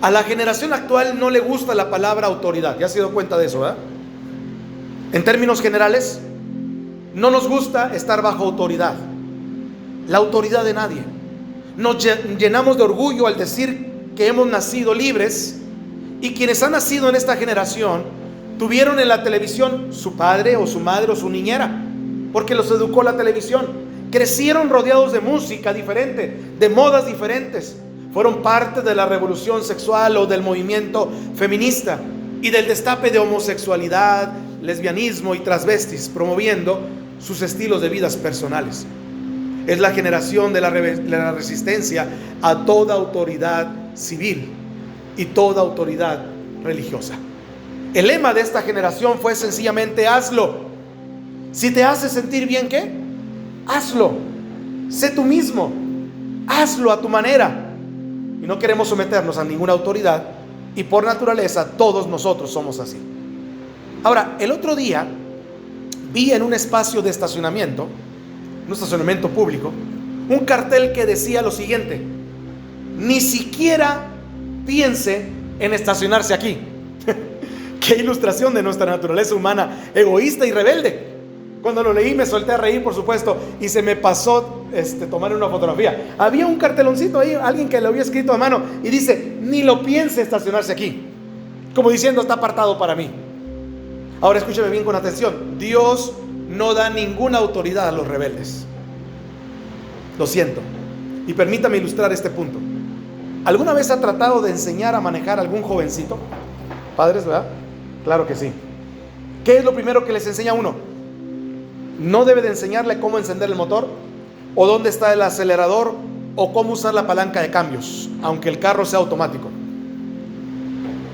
A la generación actual no le gusta la palabra autoridad. ¿Ya se ha dado cuenta de eso, verdad? En términos generales, no nos gusta estar bajo autoridad, la autoridad de nadie. Nos llenamos de orgullo al decir que hemos nacido libres, y quienes han nacido en esta generación tuvieron en la televisión su padre o su madre o su niñera, porque los educó la televisión. Crecieron rodeados de música diferente, de modas diferentes. Fueron parte de la revolución sexual o del movimiento feminista y del destape de homosexualidad, lesbianismo y transvestis, promoviendo sus estilos de vidas personales. Es la generación de la resistencia a toda autoridad civil y toda autoridad religiosa. El lema de esta generación fue sencillamente: hazlo. Si te hace sentir bien, ¿qué? Hazlo. Sé tú mismo. Hazlo a tu manera. Y no queremos someternos a ninguna autoridad, y por naturaleza todos nosotros somos así. Ahora, el otro día vi en un espacio de estacionamiento, un estacionamiento público, un cartel que decía lo siguiente: ni siquiera piense en estacionarse aquí. Qué ilustración de nuestra naturaleza humana egoísta y rebelde. Cuando lo leí me solté a reír, por supuesto, y se me pasó tomar una fotografía. Había un carteloncito ahí, alguien que lo había escrito a mano, y dice: ni lo piense estacionarse aquí, como diciendo, está apartado para mí. Ahora escúcheme bien con atención: Dios no da ninguna autoridad a los rebeldes. Lo siento. Y permítame ilustrar este punto. ¿Alguna vez ha tratado de enseñar a manejar a algún jovencito? Padres, ¿verdad? Claro que sí. ¿Qué es lo primero que les enseña a uno? No debe de enseñarle cómo encender el motor, o dónde está el acelerador, o cómo usar la palanca de cambios, aunque el carro sea automático.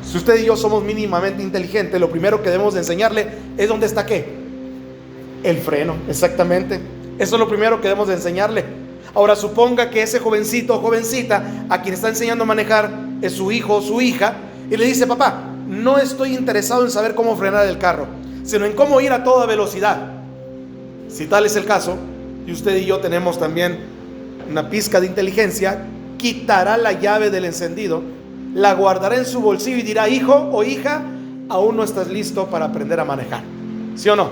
Si usted y yo somos mínimamente inteligentes, lo primero que debemos de enseñarle es dónde está ¿qué? El freno, exactamente. Eso es lo primero que debemos de enseñarle. Ahora suponga que ese jovencito o jovencita a quien está enseñando a manejar es su hijo o su hija, y le dice: papá, no estoy interesado en saber cómo frenar el carro, sino en cómo ir a toda velocidad. Si tal es el caso, y usted y yo tenemos también una pizca de inteligencia, quitará la llave del encendido, la guardará en su bolsillo y dirá: hijo o hija, aún no estás listo para aprender a manejar. ¿Sí o no?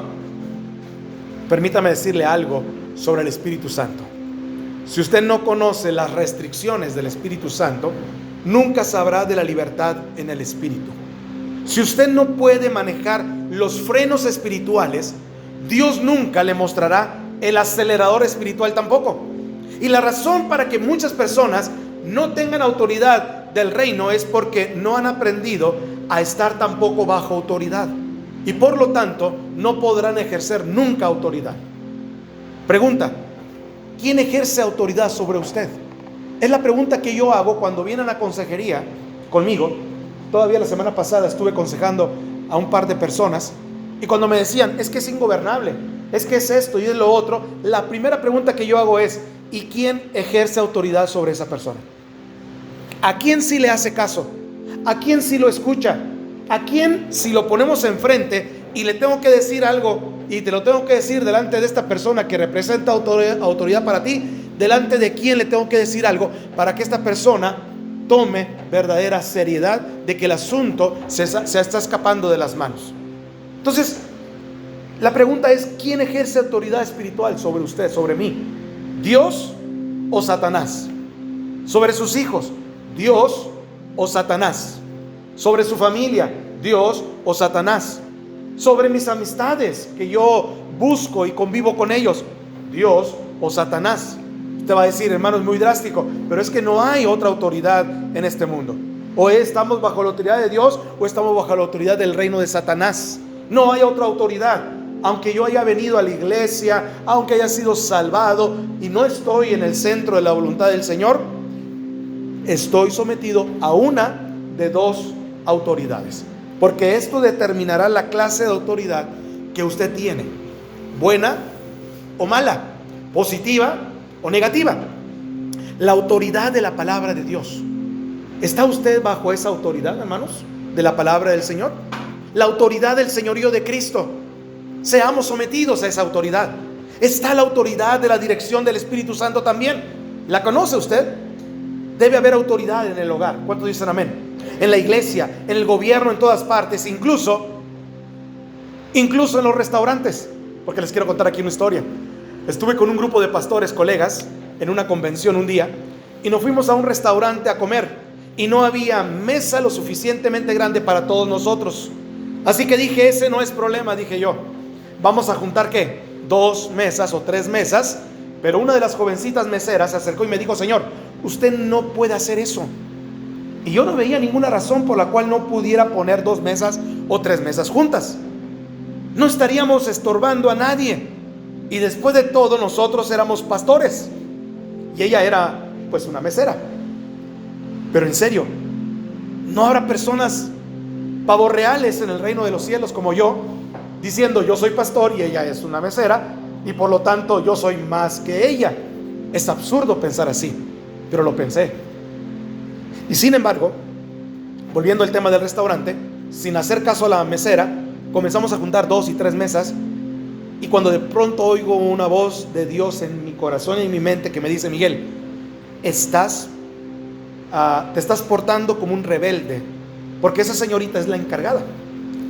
Permítame decirle algo sobre el Espíritu Santo. Si usted no conoce las restricciones del Espíritu Santo, nunca sabrá de la libertad en el Espíritu. Si usted no puede manejar los frenos espirituales, Dios nunca le mostrará el acelerador espiritual tampoco. Y la razón para que muchas personas no tengan autoridad del reino es porque no han aprendido a estar tampoco bajo autoridad, y por lo tanto no podrán ejercer nunca autoridad. Pregunta: ¿quién ejerce autoridad sobre usted? Es la pregunta que yo hago cuando vienen a consejería conmigo. Todavía la semana pasada estuve aconsejando a un par de personas, y cuando me decían: es que es ingobernable, es que es esto y es lo otro, la primera pregunta que yo hago es: ¿y quién ejerce autoridad sobre esa persona? ¿A quién sí le hace caso? ¿A quién sí lo escucha? ¿A quién, si lo ponemos enfrente y le tengo que decir algo, y te lo tengo que decir delante de esta persona que representa autoridad para ti, delante de quién le tengo que decir algo para que esta persona tome verdadera seriedad de que el asunto se está escapando de las manos? Entonces, la pregunta es: ¿quién ejerce autoridad espiritual sobre usted, sobre mí? ¿Dios o Satanás? Sobre sus hijos, ¿Dios o Satanás? Sobre su familia, ¿Dios o Satanás? Sobre mis amistades que yo busco y convivo con ellos, ¿Dios o Satanás? Usted va a decir: hermano, es muy drástico, pero es que no hay otra autoridad en este mundo. O estamos bajo la autoridad de Dios, o estamos bajo la autoridad del reino de Satanás. No hay otra autoridad. Aunque yo haya venido a la iglesia, aunque haya sido salvado y no estoy en el centro de la voluntad del Señor, estoy sometido a una de dos autoridades, porque esto determinará la clase de autoridad que usted tiene: buena o mala, positiva o negativa. La autoridad de la palabra de Dios. ¿Está usted bajo esa autoridad, hermanos, de la palabra del Señor? La autoridad del señorío de Cristo. Seamos sometidos a esa autoridad. Está la autoridad de la dirección del Espíritu Santo también. ¿La conoce usted? Debe haber autoridad en el hogar. ¿Cuántos dicen amén? En la iglesia, en el gobierno, en todas partes, incluso en los restaurantes. Porque les quiero contar aquí una historia. Estuve con un grupo de pastores, colegas, en una convención un día, y nos fuimos a un restaurante a comer, y no había mesa lo suficientemente grande para todos nosotros. Así que dije: ese no es problema, dije yo. Vamos a juntar ¿qué? 2 mesas o 3 mesas. Pero una de las jovencitas meseras se acercó y me dijo: señor, usted no puede hacer eso. Y yo no veía ninguna razón por la cual no pudiera poner 2 mesas o 3 mesas juntas. No estaríamos estorbando a nadie. Y después de todo, nosotros éramos pastores y ella era pues una mesera. Pero en serio, no habrá personas pavorreales en el reino de los cielos como yo, diciendo yo soy pastor y ella es una mesera y por lo tanto yo soy más que ella. Es absurdo pensar así, pero lo pensé. Y sin embargo, volviendo al tema del restaurante, sin hacer caso a la mesera, comenzamos a juntar 2 y 3 mesas. Y cuando de pronto oigo una voz de Dios en mi corazón y en mi mente que me dice: Miguel, te estás portando como un rebelde, porque esa señorita es la encargada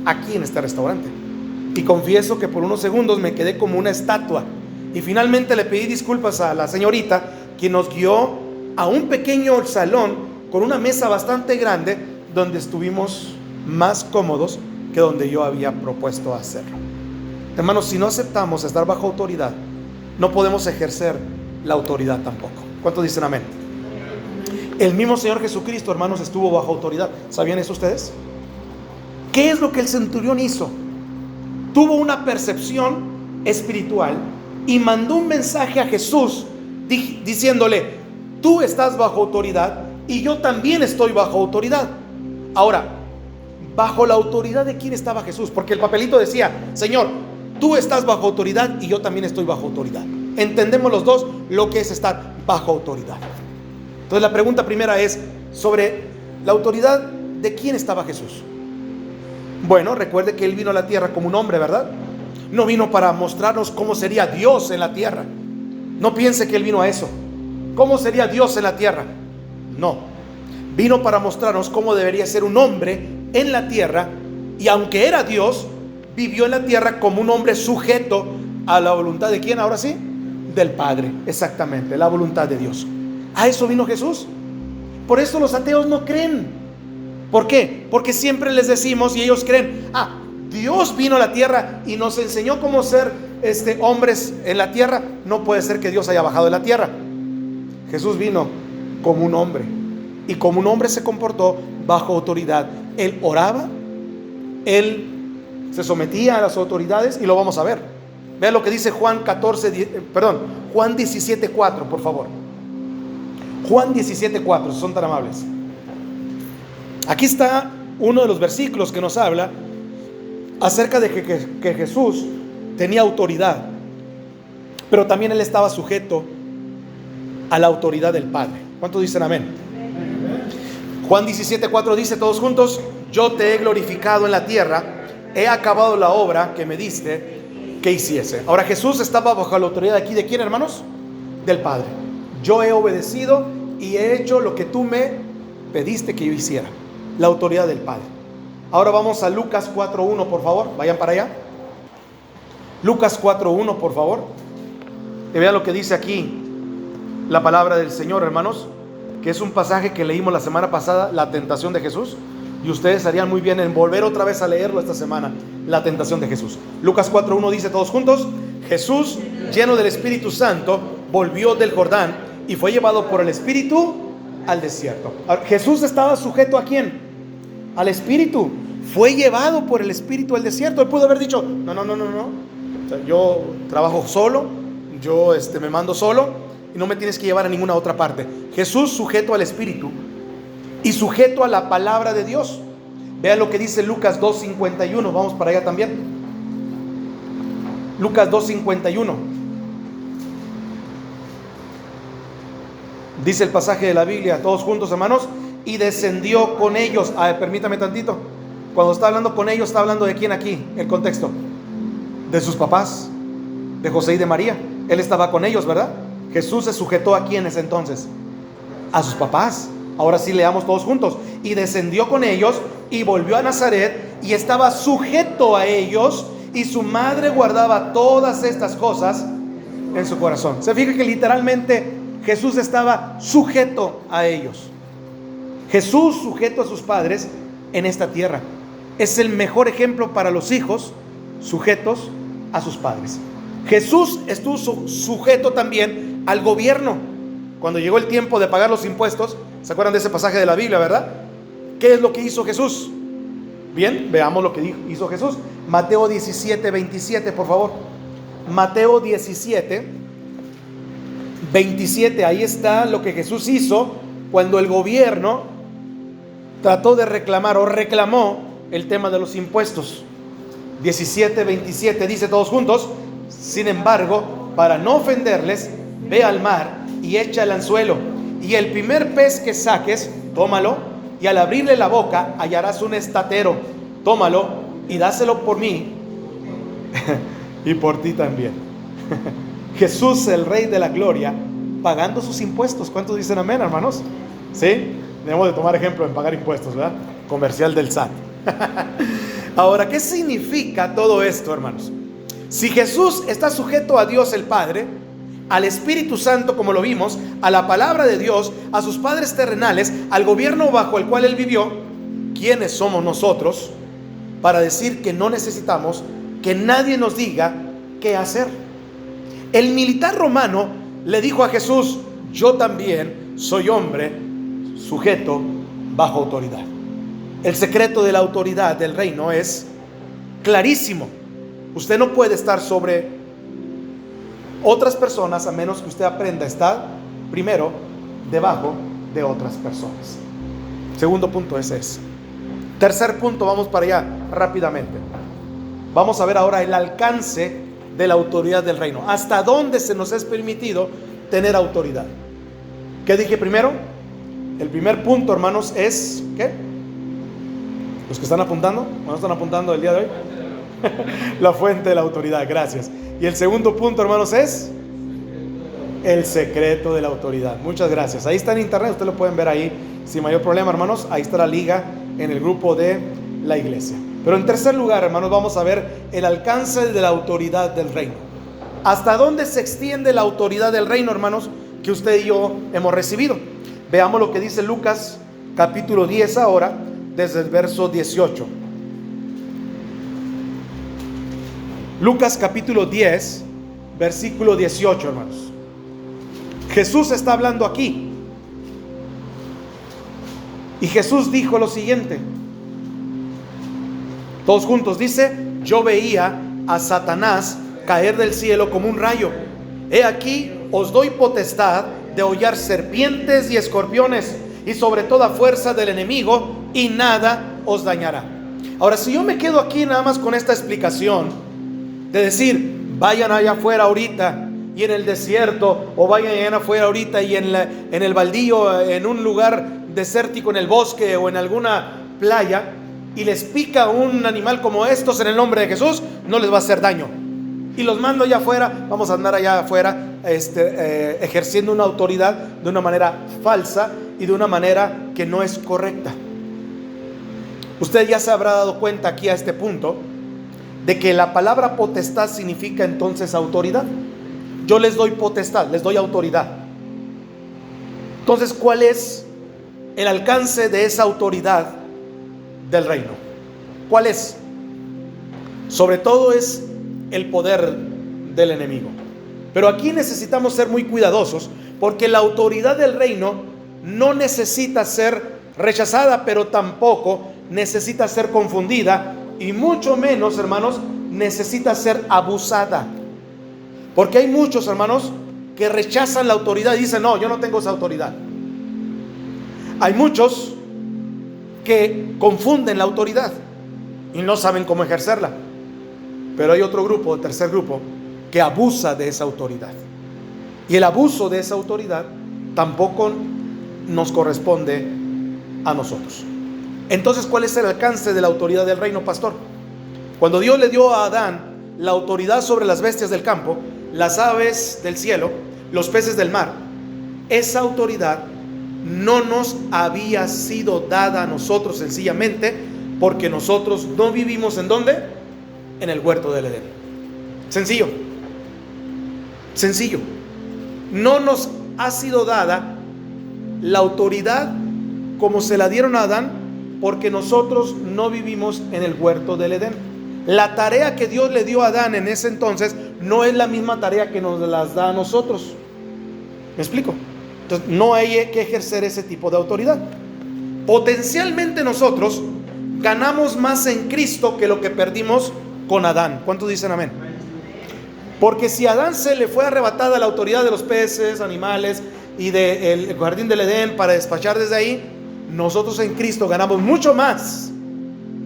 aquí en este restaurante. Y confieso que por unos segundos me quedé como una estatua. Y finalmente le pedí disculpas a la señorita, quien nos guió a un pequeño salón con una mesa bastante grande, donde estuvimos más cómodos que donde yo había propuesto hacerlo. Hermanos, si no aceptamos estar bajo autoridad, no podemos ejercer la autoridad tampoco. ¿Cuántos dicen amén? El mismo Señor Jesucristo, hermanos, estuvo bajo autoridad. ¿Sabían eso ustedes? ¿Qué es lo que el centurión hizo? Tuvo una percepción espiritual y mandó un mensaje a Jesús diciéndole: tú estás bajo autoridad y yo también estoy bajo autoridad. Ahora, ¿bajo la autoridad de quién estaba Jesús? Porque el papelito decía: Señor, tú estás bajo autoridad y yo también estoy bajo autoridad. Entendemos los dos lo que es estar bajo autoridad. Entonces la pregunta primera es sobre la autoridad de quién estaba Jesús. Bueno, recuerde que Él vino a la tierra como un hombre, ¿verdad? No vino para mostrarnos cómo sería Dios en la tierra. No piense que Él vino a eso. ¿Cómo sería Dios en la tierra? No. Vino para mostrarnos cómo debería ser un hombre en la tierra. Y aunque era Dios, vivió en la tierra como un hombre sujeto a la voluntad de ¿quién ahora sí? Del Padre, exactamente, la voluntad de Dios. A eso vino Jesús. Por eso los ateos no creen. ¿Por qué? Porque siempre les decimos y ellos creen: Dios vino a la tierra y nos enseñó cómo ser hombres en la tierra. No puede ser que Dios haya bajado de la tierra. Jesús vino como un hombre y como un hombre se comportó bajo autoridad. Él oraba, Él se sometía a las autoridades y lo vamos a ver. Vean lo que dice Juan 17:4, por favor. Juan 17:4, si son tan amables. Aquí está uno de los versículos que nos habla acerca de que Jesús tenía autoridad, pero también Él estaba sujeto a la autoridad del Padre. ¿Cuántos dicen amén? Juan 17:4 dice todos juntos: yo te he glorificado en la tierra, he acabado la obra que me diste que hiciese. Ahora Jesús estaba bajo la autoridad aquí de ¿quién, hermanos? Del Padre. Yo he obedecido y he hecho lo que tú me pediste que yo hiciera. La autoridad del Padre. Ahora vamos a Lucas 4:1, por favor. Vayan para allá. Lucas 4:1, por favor. Que vean lo que dice aquí la palabra del Señor, hermanos, que es un pasaje que leímos la semana pasada, la tentación de Jesús. Y ustedes harían muy bien en volver otra vez a leerlo esta semana, la tentación de Jesús. Lucas 4:1 dice todos juntos: Jesús, lleno del Espíritu Santo, volvió del Jordán y fue llevado por el Espíritu al desierto. Ahora, Jesús estaba sujeto ¿a quién? Al Espíritu. Fue llevado por el Espíritu al desierto. Él pudo haber dicho: no. O sea, yo trabajo solo, yo me mando solo y no me tienes que llevar a ninguna otra parte. Jesús sujeto al Espíritu y sujeto a la palabra de Dios. Vean lo que dice Lucas 2:51. Vamos para allá también. Lucas 2:51. Dice el pasaje de la Biblia, todos juntos, hermanos: y descendió con ellos. Permítame tantito. Cuando está hablando con ellos, está hablando de quién aquí, el contexto. De sus papás, de José y de María. Él estaba con ellos, ¿verdad? Jesús se sujetó a quiénes entonces? A sus papás. Ahora sí leamos todos juntos. Y descendió con ellos y volvió a Nazaret y estaba sujeto a ellos, y su madre guardaba todas estas cosas en su corazón. Se fija que literalmente Jesús estaba sujeto a ellos. Jesús sujeto a sus padres en esta tierra. Es el mejor ejemplo para los hijos sujetos a sus padres. Jesús estuvo sujeto también al gobierno. Cuando llegó el tiempo de pagar los impuestos, ¿se acuerdan de ese pasaje de la Biblia, verdad? ¿Qué es lo que hizo Jesús? Bien, veamos lo que hizo Jesús. Mateo 17:27, por favor. Mateo 17, 27. Ahí está lo que Jesús hizo cuando el gobierno trató de reclamar o reclamó el tema de los impuestos. 17, 27 dice todos juntos: sin embargo, para no ofenderles, ve al mar y echa el anzuelo, y el primer pez que saques, tómalo, y al abrirle la boca hallarás un estatero. Tómalo y dáselo por mí y por ti también. Jesús, el Rey de la Gloria, pagando sus impuestos. ¿Cuántos dicen amén, hermanos? ¿Sí? Debemos de tomar ejemplo en pagar impuestos, ¿verdad? Comercial del SAT. Ahora, ¿qué significa todo esto, hermanos? Si Jesús está sujeto a Dios el Padre, al Espíritu Santo, como lo vimos, a la palabra de Dios, a sus padres terrenales, al gobierno bajo el cual Él vivió, ¿quiénes somos nosotros para decir que no necesitamos que nadie nos diga qué hacer? El militar romano le dijo a Jesús: yo también soy hombre sujeto bajo autoridad. El secreto de la autoridad del reino es clarísimo. Usted no puede estar sobre otras personas a menos que usted aprenda a estar primero debajo de otras personas. Segundo punto es ese. Tercer punto, vamos para allá rápidamente. Vamos a ver ahora el alcance de la autoridad del reino. ¿Hasta dónde se nos es permitido tener autoridad? ¿Qué dije primero? El primer punto, hermanos, es ¿qué? ¿Los que están apuntando? ¿No están apuntando el día de hoy? La fuente de la autoridad, gracias. Y el segundo punto, hermanos, es el secreto de la autoridad. Muchas gracias. Ahí está en internet, ustedes lo pueden ver ahí sin mayor problema, hermanos. Ahí está la liga en el grupo de la iglesia. Pero en tercer lugar, hermanos, vamos a ver el alcance de la autoridad del reino. ¿Hasta dónde se extiende la autoridad del reino, hermanos, que usted y yo hemos recibido? Veamos lo que dice Lucas capítulo 10 ahora, desde el verso 18. Lucas capítulo 10, versículo 18, hermanos. Jesús está hablando aquí. Y Jesús dijo lo siguiente. Todos juntos, dice: yo veía a Satanás caer del cielo como un rayo. He aquí, os doy potestad de hollar serpientes y escorpiones, y sobre toda fuerza del enemigo, y nada os dañará. Ahora, si yo me quedo aquí nada más con esta explicación, de decir, vayan allá afuera ahorita y en el desierto, o vayan allá afuera ahorita y en el baldío, en un lugar desértico, en el bosque o en alguna playa, y les pica un animal como estos en el nombre de Jesús, no les va a hacer daño. Y los mando allá afuera, vamos a andar allá afuera ejerciendo una autoridad de una manera falsa y de una manera que no es correcta. Usted ya se habrá dado cuenta aquí a este punto de que la palabra potestad significa entonces autoridad. Yo les doy potestad, les doy autoridad. Entonces, ¿cuál es el alcance de esa autoridad del reino? ¿Cuál es? Sobre todo es el poder del enemigo. Pero aquí necesitamos ser muy cuidadosos, porque la autoridad del reino no necesita ser rechazada, pero tampoco necesita ser confundida, y mucho menos, hermanos, necesita ser abusada. Porque hay muchos, hermanos, que rechazan la autoridad y dicen: no, yo no tengo esa autoridad. Hay muchos que confunden la autoridad y no saben cómo ejercerla. Pero hay otro grupo, el tercer grupo, que abusa de esa autoridad. Y el abuso de esa autoridad tampoco nos corresponde a nosotros. Entonces, ¿cuál es el alcance de la autoridad del reino, pastor? Cuando Dios le dio a Adán la autoridad sobre las bestias del campo, las aves del cielo, los peces del mar, esa autoridad no nos había sido dada a nosotros sencillamente porque nosotros no vivimos ¿en dónde? En el huerto del Edén. Sencillo. Sencillo. No nos ha sido dada la autoridad como se la dieron a Adán porque nosotros no vivimos en el huerto del Edén. La tarea que Dios le dio a Adán en ese entonces no es la misma tarea que nos las da a nosotros. ¿Me explico? Entonces no hay que ejercer ese tipo de autoridad. Potencialmente nosotros ganamos más en Cristo que lo que perdimos con Adán. ¿Cuántos dicen amén? Porque si a Adán se le fue arrebatada la autoridad de los peces, animales y del jardín del Edén para despachar desde ahí, nosotros en Cristo ganamos mucho más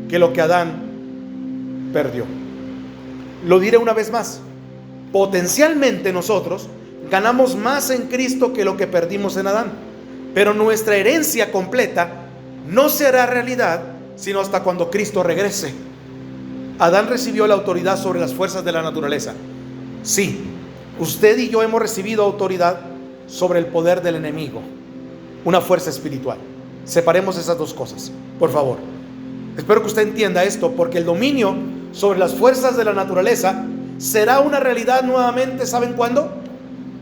que lo que Adán perdió. Lo diré una vez más: potencialmente nosotros ganamos más en Cristo que lo que perdimos en Adán, pero nuestra herencia completa no se hará realidad sino hasta cuando Cristo regrese. Adán recibió la autoridad sobre las fuerzas de la naturaleza. Sí, usted y yo hemos recibido autoridad sobre el poder del enemigo, una fuerza espiritual. Separemos esas dos cosas, por favor. Espero que usted entienda esto, porque el dominio sobre las fuerzas de la naturaleza será una realidad nuevamente, ¿saben cuándo?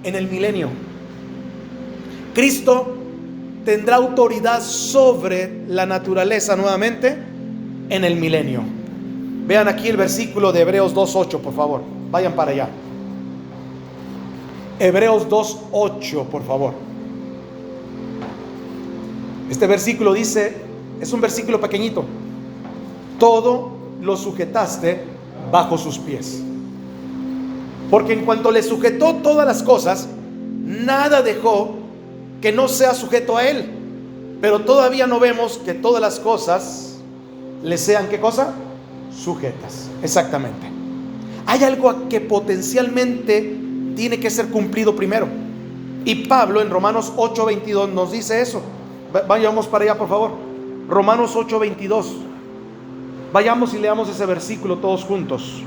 En el milenio. Cristo tendrá autoridad sobre la naturaleza nuevamente en el milenio. Vean aquí el versículo de Hebreos 2:8, por favor. Vayan para allá. Hebreos 2:8, por favor. Este versículo dice, es un versículo pequeñito: todo lo sujetaste bajo sus pies. Porque en cuanto le sujetó todas las cosas, nada dejó que no sea sujeto a él. Pero todavía no vemos que todas las cosas le sean, ¿qué cosa? Sujetas. Exactamente. Hay algo que potencialmente tiene que ser cumplido primero. Y Pablo en Romanos 8:22 nos dice eso. Vayamos para allá, por favor. Romanos 8:22. Vayamos y leamos ese versículo todos juntos.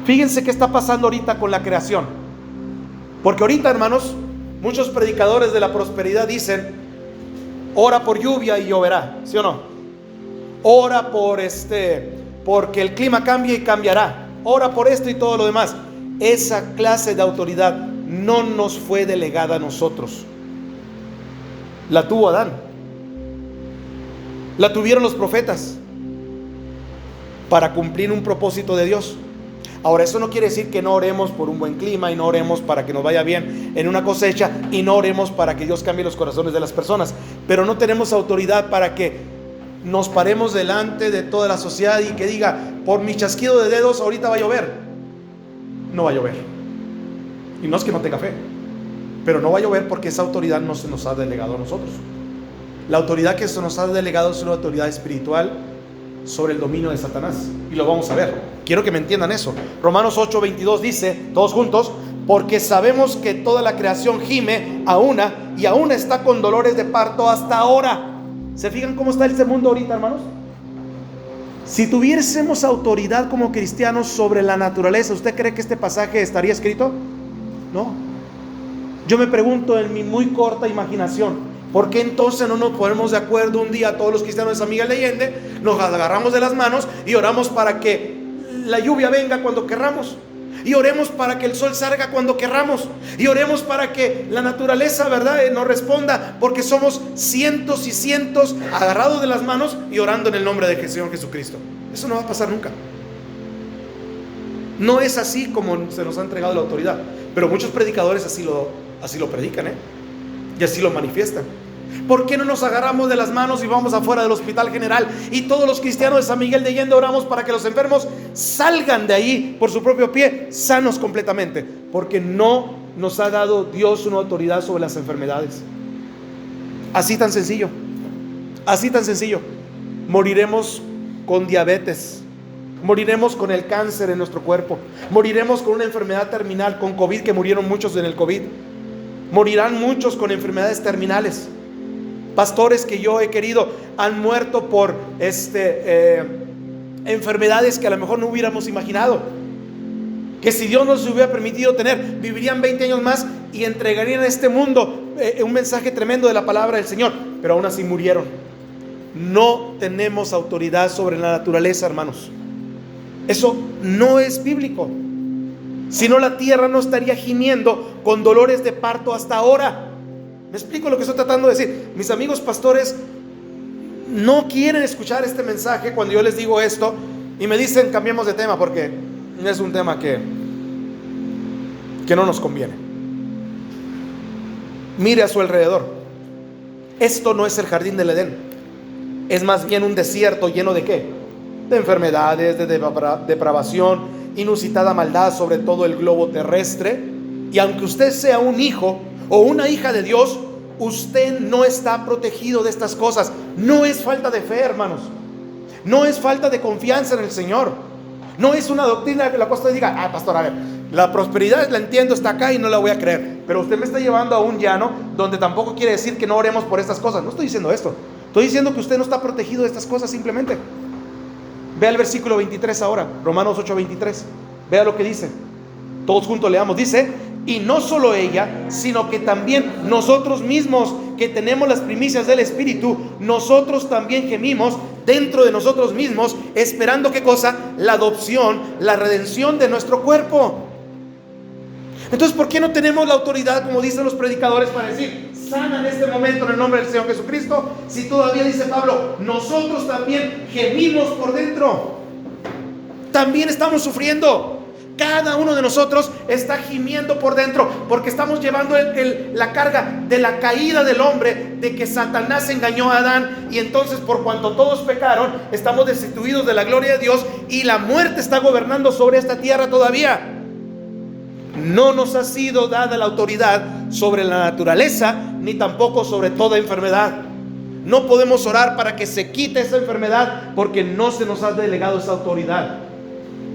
Fíjense qué está pasando ahorita con la creación. Porque ahorita, hermanos, muchos predicadores de la prosperidad dicen: ora por lluvia y lloverá, ¿sí o no? Ora porque el clima cambie y cambiará. Ora por esto y todo lo demás. Esa clase de autoridad no nos fue delegada a nosotros. La tuvo Adán. La tuvieron los profetas para cumplir un propósito de Dios. Ahora, eso no quiere decir que no oremos por un buen clima y no oremos para que nos vaya bien en una cosecha y no oremos para que Dios cambie los corazones de las personas. Pero no tenemos autoridad para que nos paremos delante de toda la sociedad y que diga: por mi chasquido de dedos ahorita va a llover. No va a llover. Y no es que no tenga fe, pero no va a llover porque esa autoridad no se nos ha delegado a nosotros. La autoridad que se nos ha delegado es una autoridad espiritual sobre el dominio de Satanás. Y lo vamos a ver. Quiero que me entiendan eso. Romanos 8:22 dice, todos juntos: porque sabemos que toda la creación gime a una y aún está con dolores de parto hasta ahora. ¿Se fijan cómo está este mundo ahorita, hermanos? Si tuviésemos autoridad como cristianos sobre la naturaleza, ¿usted cree que este pasaje estaría escrito? No. Yo me pregunto en mi muy corta imaginación, ¿por qué entonces no nos ponemos de acuerdo un día todos los cristianos de San Miguel de Allende, nos agarramos de las manos y oramos para que la lluvia venga cuando querramos? Y oremos para que el sol salga cuando querramos. Y oremos para que la naturaleza, ¿verdad?, nos responda, porque somos cientos y cientos agarrados de las manos y orando en el nombre de Señor Jesucristo. Eso no va a pasar nunca. No es así como se nos ha entregado la autoridad. Pero muchos predicadores así lo predican, y así lo manifiestan. ¿Por qué no nos agarramos de las manos y vamos afuera del Hospital General y todos los cristianos de San Miguel de Allende oramos para que los enfermos salgan de ahí por su propio pie, sanos completamente? Porque no nos ha dado Dios una autoridad sobre las enfermedades. Así tan sencillo. Así tan sencillo. Moriremos con diabetes, moriremos con el cáncer en nuestro cuerpo, moriremos con una enfermedad terminal, con COVID, que murieron muchos en el COVID. Morirán muchos con enfermedades terminales. Pastores que yo he querido han muerto por enfermedades que a lo mejor no hubiéramos imaginado, que si Dios nos hubiera permitido tener, vivirían 20 años más y entregarían a este mundo un mensaje tremendo de la palabra del Señor, pero aún así murieron. No tenemos autoridad sobre la naturaleza, hermanos. Eso no es bíblico. Si no, la tierra no estaría gimiendo con dolores de parto hasta ahora. ¿Me explico lo que estoy tratando de decir? Mis amigos pastores no quieren escuchar este mensaje cuando yo les digo esto y me dicen: cambiemos de tema porque es un tema que no nos conviene. Mire a su alrededor. Esto no es el jardín del Edén. Es más bien un desierto lleno de ¿qué? De enfermedades, de depravación, inusitada maldad sobre todo el globo terrestre. Y aunque usted sea un hijo o una hija de Dios, usted no está protegido de estas cosas. No es falta de fe, hermanos. No es falta de confianza en el Señor. No es una doctrina que la cual usted diga: pastor, a ver, la prosperidad la entiendo, está acá y no la voy a creer. Pero usted me está llevando a un llano donde tampoco quiere decir que no oremos por estas cosas. No estoy diciendo esto. Estoy diciendo que usted no está protegido de estas cosas simplemente. Vea el versículo 23 ahora, Romanos 8:23. Vea lo que dice. Todos juntos leamos. Dice: y no solo ella, sino que también nosotros mismos, que tenemos las primicias del Espíritu, nosotros también gemimos dentro de nosotros mismos, esperando ¿qué cosa? La adopción, la redención de nuestro cuerpo. Entonces, ¿por qué no tenemos la autoridad, como dicen los predicadores, para decir: sana en este momento en el nombre del Señor Jesucristo? Si todavía dice Pablo: nosotros también gemimos por dentro, también estamos sufriendo. Cada uno de nosotros está gimiendo por dentro, porque estamos llevando la carga de la caída del hombre, de que Satanás engañó a Adán, y entonces por cuanto todos pecaron, estamos destituidos de la gloria de Dios, y la muerte está gobernando sobre esta tierra todavía. No nos ha sido dada la autoridad sobre la naturaleza, ni tampoco sobre toda enfermedad. No podemos orar para que se quite esa enfermedad, porque no se nos ha delegado esa autoridad.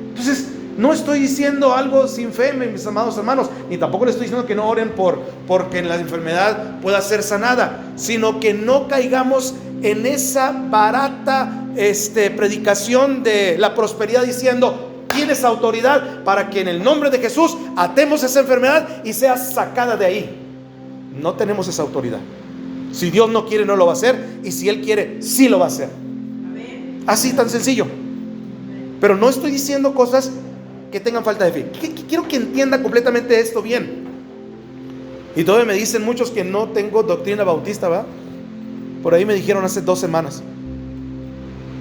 Entonces, no estoy diciendo algo sin fe, mis amados hermanos, ni tampoco le estoy diciendo que no oren porque la enfermedad pueda ser sanada, sino que no caigamos en esa barata predicación de la prosperidad, diciendo: tienes autoridad para que en el nombre de Jesús atemos esa enfermedad y sea sacada de ahí. No tenemos esa autoridad. Si Dios no quiere, no lo va a hacer, y si Él quiere, sí lo va a hacer. Así tan sencillo. Pero no estoy diciendo cosas que tengan falta de fe. Quiero que entienda completamente esto bien. Y todavía me dicen muchos que no tengo doctrina bautista, ¿va? Por ahí me dijeron hace 2 semanas.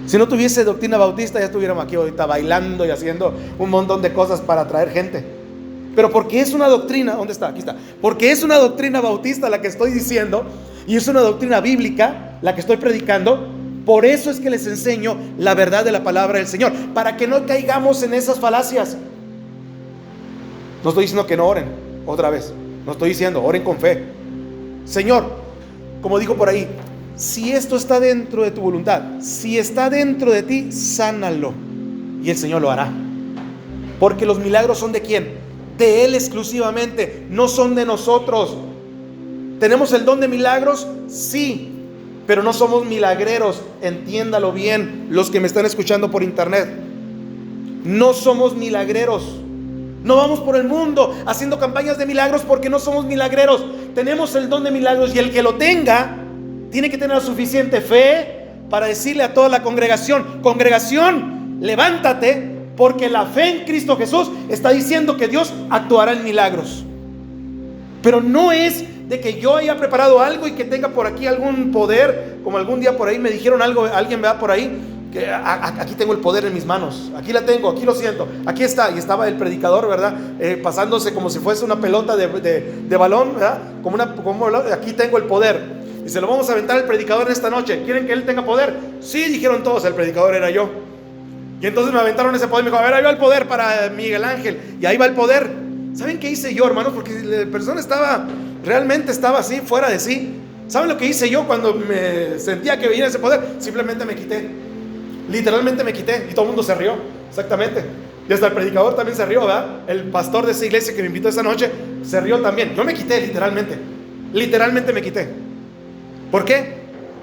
Si no tuviese doctrina bautista, ya estuviéramos aquí ahorita bailando y haciendo un montón de cosas para atraer gente. Pero porque es una doctrina, ¿dónde está? Aquí está. Porque es una doctrina bautista la que estoy diciendo, y es una doctrina bíblica la que estoy predicando. Por eso es que les enseño la verdad de la palabra del Señor, para que no caigamos en esas falacias. No estoy diciendo que no oren, otra vez. No estoy diciendo, oren con fe. Señor, como dijo por ahí, si esto está dentro de tu voluntad, si está dentro de ti, sánalo. Y el Señor lo hará. Porque los milagros son ¿de quién? De Él exclusivamente, no son de nosotros. ¿Tenemos el don de milagros? Sí. Pero no somos milagreros, entiéndalo bien, los que me están escuchando por internet. No somos milagreros. No vamos por el mundo haciendo campañas de milagros, porque no somos milagreros. Tenemos el don de milagros, y el que lo tenga tiene que tener la suficiente fe para decirle a toda la congregación: congregación, levántate, porque la fe en Cristo Jesús está diciendo que Dios actuará en milagros. Pero no es de que yo haya preparado algo y que tenga por aquí algún poder, como algún día por ahí me dijeron algo, alguien me va por ahí, que aquí tengo el poder en mis manos, aquí la tengo, aquí lo siento, aquí está. Y estaba el predicador, ¿verdad? Pasándose como si fuese una pelota de balón, ¿verdad? Como aquí tengo el poder, y se lo vamos a aventar al predicador en esta noche. ¿Quieren que él tenga poder? Sí, dijeron todos. El predicador era yo. Y entonces me aventaron ese poder, me dijo: a ver, ahí va el poder para Miguel Ángel. Y ahí va el poder. ¿Saben qué hice yo, hermanos? Porque la persona realmente estaba así, fuera de sí. ¿Saben lo que hice yo cuando me sentía que venía ese poder? Simplemente me quité. Literalmente me quité, y todo el mundo se rió. Exactamente. Y hasta el predicador también se rió, ¿verdad? El pastor de esa iglesia que me invitó esa noche se rió también. Yo me quité, literalmente me quité. ¿Por qué?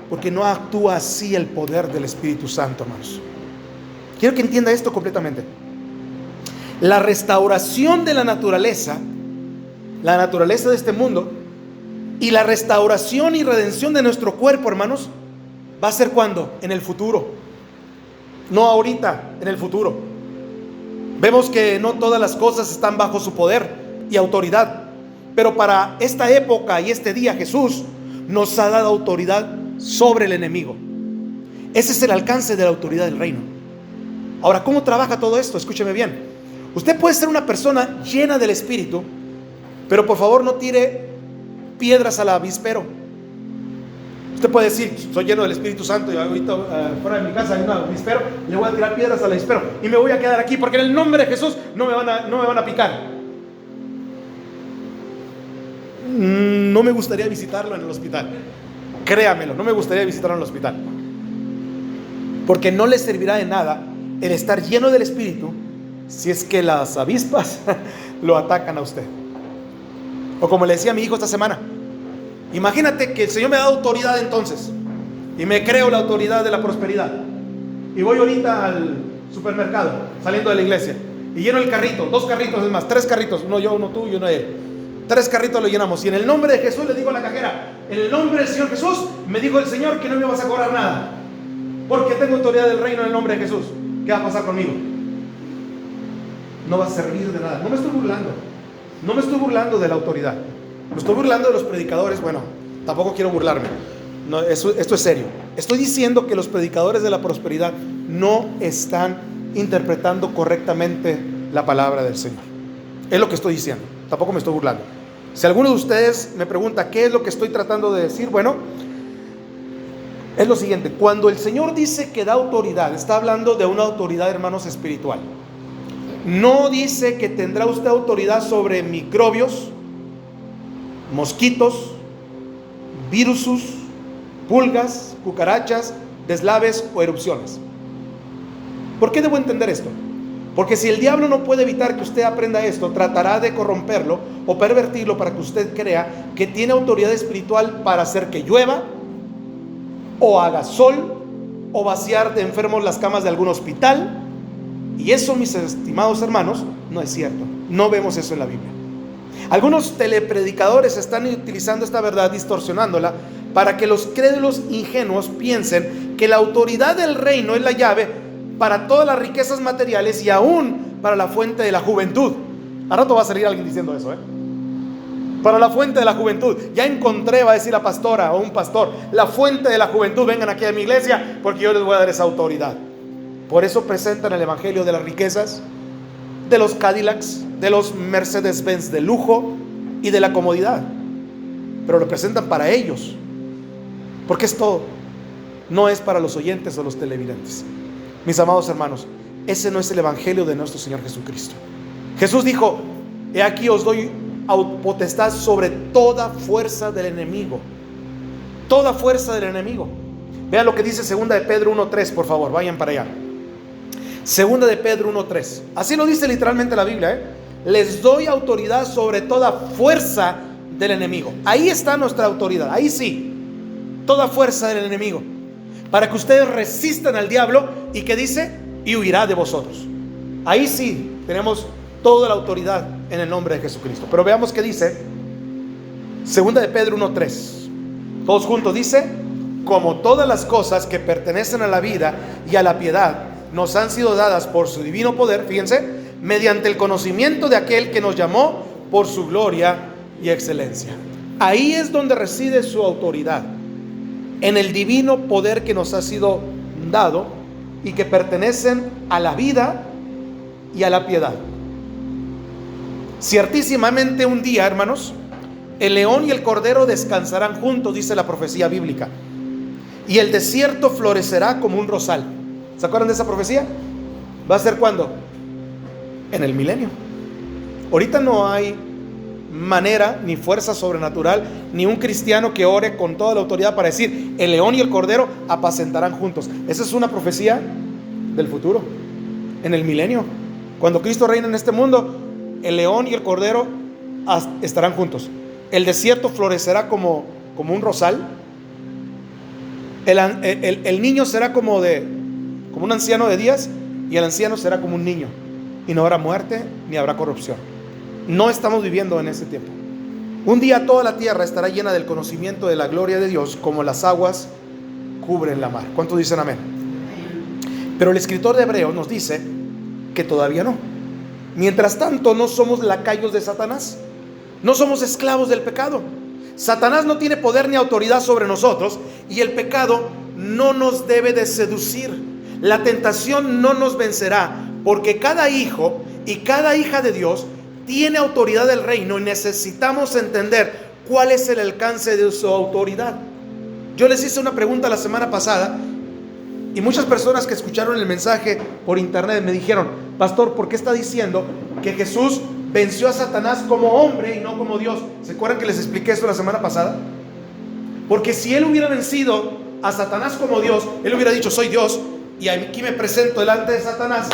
Porque no actúa así el poder del Espíritu Santo, hermanos. Quiero que entienda esto completamente. La restauración de la naturaleza de este mundo, y la restauración y redención de nuestro cuerpo, hermanos, va a ser ¿cuándo? En el futuro. No ahorita, en el futuro. Vemos que no todas las cosas están bajo su poder y autoridad, pero para esta época y este día Jesús nos ha dado autoridad sobre el enemigo. Ese es el alcance de la autoridad del reino. Ahora, ¿cómo trabaja todo esto? Escúcheme bien. Usted puede ser una persona llena del Espíritu, pero por favor no tire piedras al avispero. Usted puede decir, soy lleno del Espíritu Santo y ahorita fuera de mi casa hay un avispero, le voy a tirar piedras al avispero y me voy a quedar aquí porque en el nombre de Jesús no me van a picar. No me gustaría visitarlo en el hospital. Créamelo, no me gustaría visitarlo en el hospital. Porque no le servirá de nada el estar lleno del Espíritu si es que las avispas lo atacan a usted. O como le decía a mi hijo esta semana, imagínate que el Señor me da autoridad entonces y me creo la autoridad de la prosperidad y voy ahorita al supermercado saliendo de la iglesia y lleno el carrito, 2 carritos, es más, 3 carritos, uno yo, uno tú y uno él. 3 carritos lo llenamos y en el nombre de Jesús le digo a la cajera, en el nombre del Señor Jesús me dijo el Señor que no me vas a cobrar nada porque tengo autoridad del reino en el nombre de Jesús. ¿Qué va a pasar conmigo? No va a servir de nada. No me estoy burlando de la autoridad, me estoy burlando de los predicadores. Bueno, tampoco quiero burlarme, no, esto es serio. Estoy diciendo que los predicadores de la prosperidad no están interpretando correctamente la palabra del Señor. Es lo que estoy diciendo, tampoco me estoy burlando. Si alguno de ustedes me pregunta qué es lo que estoy tratando de decir, bueno, es lo siguiente. Cuando el Señor dice que da autoridad, está hablando de una autoridad, hermanos, espiritual. No dice que tendrá usted autoridad sobre microbios, mosquitos, virusos, pulgas, cucarachas, deslaves o erupciones. ¿Por qué debo entender esto? Porque si el diablo no puede evitar que usted aprenda esto, tratará de corromperlo o pervertirlo para que usted crea que tiene autoridad espiritual para hacer que llueva, o haga sol, o vaciar de enfermos las camas de algún hospital. Y eso, mis estimados hermanos, no es cierto. No vemos eso en la Biblia. Algunos telepredicadores están utilizando esta verdad, distorsionándola, para que los crédulos ingenuos piensen que la autoridad del reino es la llave para todas las riquezas materiales y aún para la fuente de la juventud. A rato va a salir alguien diciendo eso, para la fuente de la juventud. Ya encontré, va a decir la pastora o un pastor, la fuente de la juventud. Vengan aquí a mi iglesia porque yo les voy a dar esa autoridad. Por eso presentan el evangelio de las riquezas, de los Cadillacs, de los Mercedes-Benz de lujo y de la comodidad. Pero lo presentan para ellos, porque es todo. No es para los oyentes o los televidentes. Mis amados hermanos, ese no es el evangelio de nuestro Señor Jesucristo. Jesús dijo: he aquí os doy potestad sobre toda fuerza del enemigo. Toda fuerza del enemigo. Vean lo que dice 2 de Pedro 1:3, por favor, vayan para allá. 2 de Pedro 1:3. Así lo dice literalmente la Biblia, Les doy autoridad sobre toda fuerza del enemigo. Ahí está nuestra autoridad, ahí sí. Toda fuerza del enemigo, para que ustedes resistan al diablo. ¿Y qué dice? Y huirá de vosotros. Ahí sí tenemos toda la autoridad en el nombre de Jesucristo. Pero veamos qué dice 2 de Pedro 1:3. Todos juntos dice: como todas las cosas que pertenecen a la vida y a la piedad nos han sido dadas por su divino poder, fíjense, mediante el conocimiento de aquel que nos llamó por su gloria y excelencia. Ahí es donde reside su autoridad, en el divino poder que nos ha sido dado y que pertenecen a la vida y a la piedad. Ciertísimamente un día, hermanos, el león y el cordero descansarán juntos, dice la profecía bíblica, y el desierto florecerá como un rosal. ¿Se acuerdan de esa profecía? ¿Va a ser cuándo? En el milenio. Ahorita no hay manera, ni fuerza sobrenatural, ni un cristiano que ore con toda la autoridad para decir: el león y el cordero apacentarán juntos. Esa es una profecía del futuro, en el milenio. Cuando Cristo reina en este mundo, el león y el cordero estarán juntos. El desierto florecerá como un rosal. El niño será como un anciano de días, y el anciano será como un niño, y no habrá muerte ni habrá corrupción. No estamos viviendo en ese tiempo. Un día toda la tierra estará llena del conocimiento de la gloria de Dios, como las aguas cubren la mar. ¿Cuántos dicen amén? Pero el escritor de Hebreos nos dice que todavía no. Mientras tanto, no somos lacayos de Satanás, no somos esclavos del pecado. Satanás no tiene poder ni autoridad sobre nosotros, y el pecado no nos debe de seducir. La tentación no nos vencerá, porque cada hijo y cada hija de Dios tiene autoridad del reino, y necesitamos entender cuál es el alcance de su autoridad. Yo les hice una pregunta la semana pasada y muchas personas que escucharon el mensaje por internet me dijeron: pastor, ¿por qué está diciendo que Jesús venció a Satanás como hombre y no como Dios? ¿Se acuerdan que les expliqué esto la semana pasada? Porque si él hubiera vencido a Satanás como Dios, él hubiera dicho: soy Dios y aquí me presento delante de Satanás.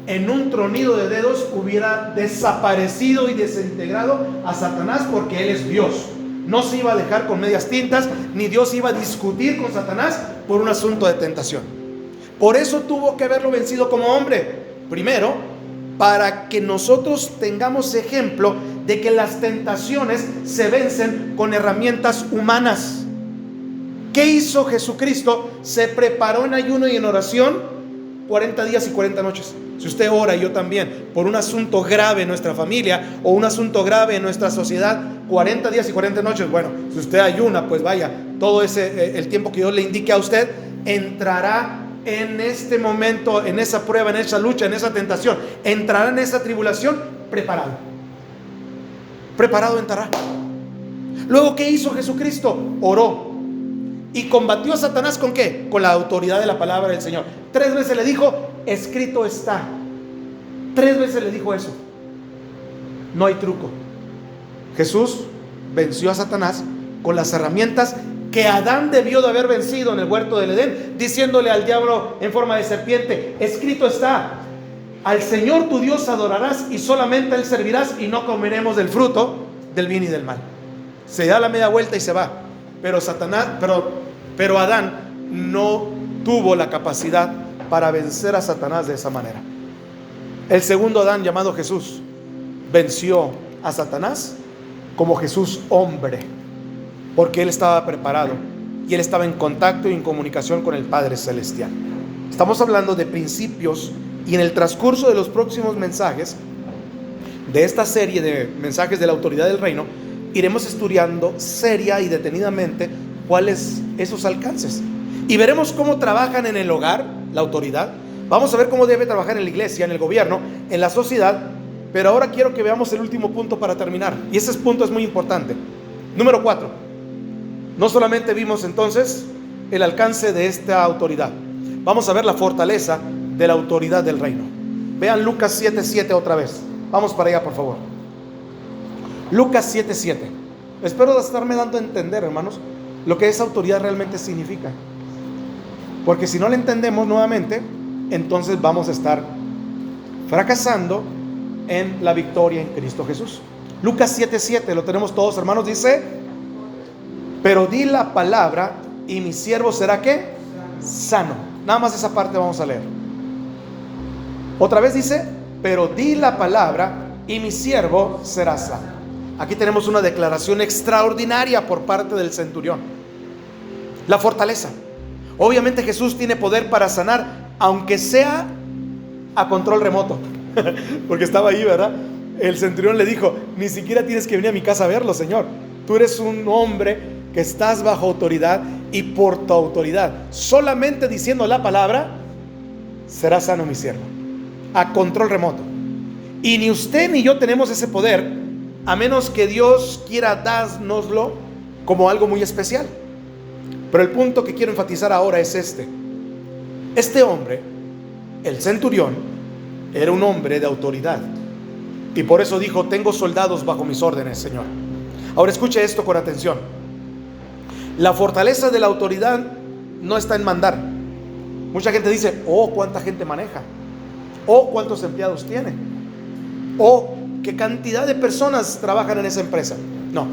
En un tronido de dedos hubiera desaparecido y desintegrado a Satanás, porque él es Dios. No se iba a dejar con medias tintas, ni Dios iba a discutir con Satanás por un asunto de tentación. Por eso tuvo que haberlo vencido como hombre. Primero, para que nosotros tengamos ejemplo de que las tentaciones se vencen con herramientas humanas. ¿Qué hizo Jesucristo? Se preparó en ayuno y en oración 40 días y 40 noches. Si usted ora, y yo también, por un asunto grave en nuestra familia o un asunto grave en nuestra sociedad, 40 días y 40 noches, bueno, si usted ayuna, pues vaya, todo ese el tiempo que Dios le indique a usted, entrará en este momento, en esa prueba, en esa lucha, en esa tentación, entrará en esa tribulación preparado. Preparado entrará. Luego, ¿qué hizo Jesucristo? Oró y combatió a Satanás. ¿Con qué? Con la autoridad de la palabra del Señor. 3 veces le dijo: escrito está. 3 veces le dijo eso. No hay truco. Jesús venció a Satanás con las herramientas que Adán debió de haber vencido en el huerto del Edén, diciéndole al diablo en forma de serpiente: escrito está, al Señor tu Dios adorarás y solamente a Él servirás, y no comeremos del fruto del bien y del mal. Se da la media vuelta y se va. Pero Adán no tuvo la capacidad para vencer a Satanás de esa manera. El segundo Adán, llamado Jesús, venció a Satanás como Jesús hombre, porque él estaba preparado y él estaba en contacto y en comunicación con el Padre Celestial. Estamos hablando de principios, y en el transcurso de los próximos mensajes de esta serie de mensajes de la autoridad del reino, iremos estudiando seria y detenidamente cuáles esos alcances, y veremos cómo trabajan en el hogar la autoridad. Vamos a ver cómo debe trabajar en la iglesia, en el gobierno, en la sociedad. Pero ahora quiero que veamos el último punto para terminar, y ese punto es muy importante. Número 4. No solamente vimos entonces el alcance de esta autoridad, vamos a ver la fortaleza de la autoridad del reino. Vean Lucas 7:7 otra vez. Vamos para allá, por favor. Lucas 7:7. Espero estarme dando a entender, hermanos, lo que esa autoridad realmente significa, porque si no la entendemos nuevamente, entonces vamos a estar fracasando en la victoria en Cristo Jesús. Lucas 7:7, lo tenemos todos, hermanos. Dice: pero di la palabra y mi siervo será ¿qué? Sano. Nada más esa parte vamos a leer. Otra vez dice: pero di la palabra y mi siervo será sano. Aquí tenemos una declaración extraordinaria por parte del centurión. La fortaleza. Obviamente Jesús tiene poder para sanar, aunque sea a control remoto. Porque estaba ahí, ¿verdad? El centurión le dijo: ni siquiera tienes que venir a mi casa a verlo, Señor. Tú eres un hombre que estás bajo autoridad, y por tu autoridad, solamente diciendo la palabra, será sano mi siervo. A control remoto. Y ni usted ni yo tenemos ese poder, a menos que Dios quiera dárnoslo como algo muy especial. Pero el punto que quiero enfatizar ahora es este. Este hombre, el centurión, era un hombre de autoridad, y por eso dijo: tengo soldados bajo mis órdenes, Señor. Ahora escuche esto con atención. La fortaleza de la autoridad no está en mandar. Mucha gente dice: oh, cuánta gente maneja, oh, cuántos empleados tiene, oh, qué cantidad de personas trabajan en esa empresa. No.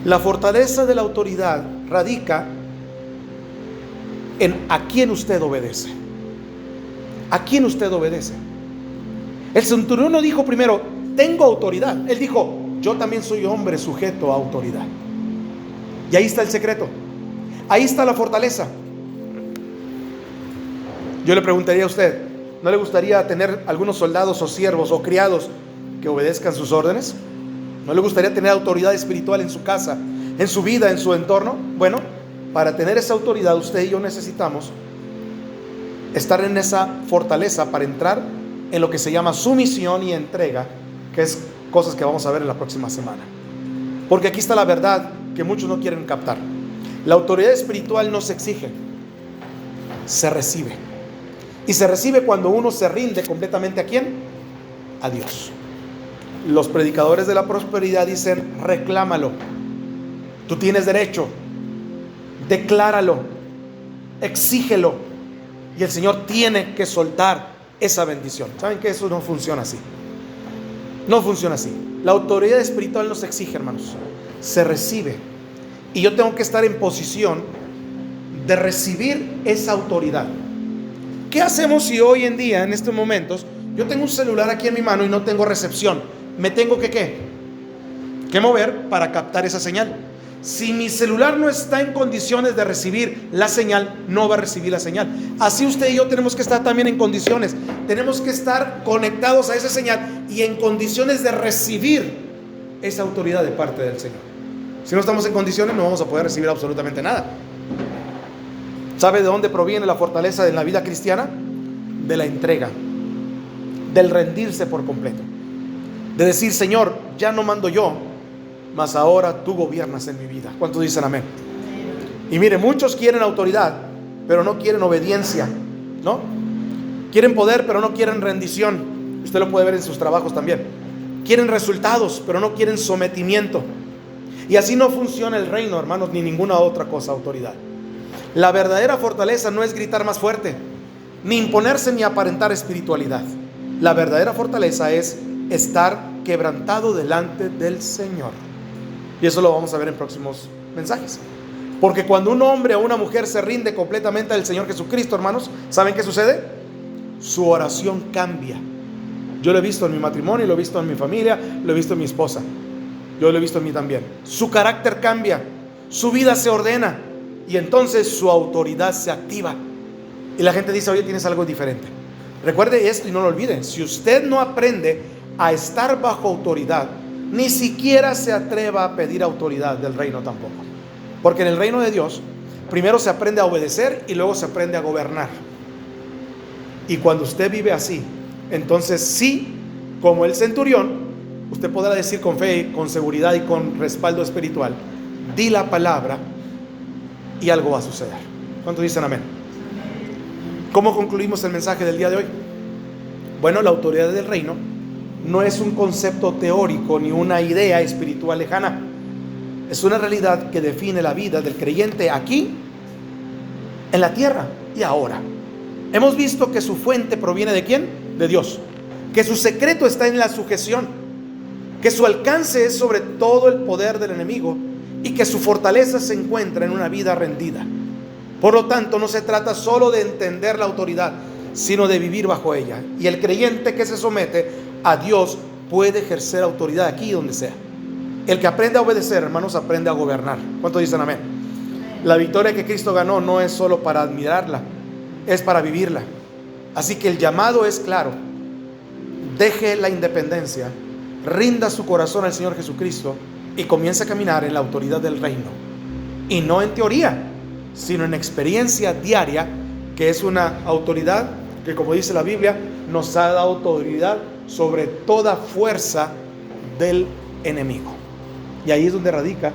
La fortaleza de la autoridad radica en a quién usted obedece. ¿A quién usted obedece? El centurión no dijo primero: tengo autoridad. Él dijo: yo también soy hombre sujeto a autoridad. Y ahí está el secreto. Ahí está la fortaleza. Yo le preguntaría a usted: ¿no le gustaría tener algunos soldados o siervos o criados que obedezcan sus órdenes? ¿No le gustaría tener autoridad espiritual en su casa, en su vida, en su entorno? Bueno, para tener esa autoridad, usted y yo necesitamos estar en esa fortaleza para entrar en lo que se llama sumisión y entrega, que es cosas que vamos a ver en la próxima semana. Porque aquí está la verdad que muchos no quieren captar. La autoridad espiritual no se exige, se recibe. Y se recibe cuando uno se rinde completamente, ¿a quién? A Dios. Los predicadores de la prosperidad dicen: reclámalo, tú tienes derecho, decláralo, exígelo, y el Señor tiene que soltar esa bendición. ¿Saben que eso no funciona así? No funciona así. La autoridad espiritual no se exige, hermanos, se recibe. Y yo tengo que estar en posición de recibir esa autoridad. ¿Qué hacemos si hoy en día, en estos momentos, yo tengo un celular aquí en mi mano y no tengo recepción? Me tengo que mover para captar esa señal. Si mi celular no está en condiciones de recibir la señal, no va a recibir la señal. Así usted y yo tenemos que estar también en condiciones. Tenemos que estar conectados a esa señal y en condiciones de recibir esa autoridad de parte del Señor. Si no estamos en condiciones, no vamos a poder recibir absolutamente nada. ¿Sabe de dónde proviene la fortaleza en la vida cristiana? De la entrega, del rendirse por completo, de decir: Señor, ya no mando yo, mas ahora tú gobiernas en mi vida. ¿Cuántos dicen amén? Y mire, muchos quieren autoridad, pero no quieren obediencia, ¿no? Quieren poder, pero no quieren rendición. Usted lo puede ver en sus trabajos también. Quieren resultados, pero no quieren sometimiento. Y así no funciona el reino, hermanos, ni ninguna otra cosa, autoridad. La verdadera fortaleza no es gritar más fuerte, ni imponerse, ni aparentar espiritualidad. La verdadera fortaleza es estar quebrantado delante del Señor. Y eso lo vamos a ver en próximos mensajes. Porque cuando un hombre o una mujer se rinde completamente al Señor Jesucristo, hermanos, ¿saben qué sucede? Su oración cambia. Yo lo he visto en mi matrimonio, lo he visto en mi familia, lo he visto en mi esposa. Yo lo he visto en mí también. Su carácter cambia, su vida se ordena, y entonces su autoridad se activa. Y la gente dice: oye, tienes algo diferente. Recuerde esto y no lo olviden: si usted no aprende a estar bajo autoridad, ni siquiera se atreva a pedir autoridad del reino tampoco. Porque en el reino de Dios, primero se aprende a obedecer y luego se aprende a gobernar. Y cuando usted vive así, entonces sí, como el centurión, usted podrá decir con fe, con seguridad y con respaldo espiritual: di la palabra y algo va a suceder. ¿Cuántos dicen amén? ¿Cómo concluimos el mensaje del día de hoy? Bueno, la autoridad del reino no es un concepto teórico ni una idea espiritual lejana. Es una realidad que define la vida del creyente aquí, en la tierra y ahora. Hemos visto que su fuente proviene ¿de quién? De Dios. Que su secreto está en la sujeción, que su alcance es sobre todo el poder del enemigo y que su fortaleza se encuentra en una vida rendida. Por lo tanto, no se trata solo de entender la autoridad, sino de vivir bajo ella. Y el creyente que se somete a Dios puede ejercer autoridad aquí donde sea. El que aprende a obedecer, hermanos, aprende a gobernar. ¿Cuántos dicen amén? La victoria que Cristo ganó no es solo para admirarla, es para vivirla. Así que el llamado es claro: deje la independencia, rinda su corazón al Señor Jesucristo y comience a caminar en la autoridad del reino. Y no en teoría, sino en experiencia diaria, que es una autoridad que, como dice la Biblia, nos ha dado autoridad sobre toda fuerza del enemigo. Y ahí es donde radica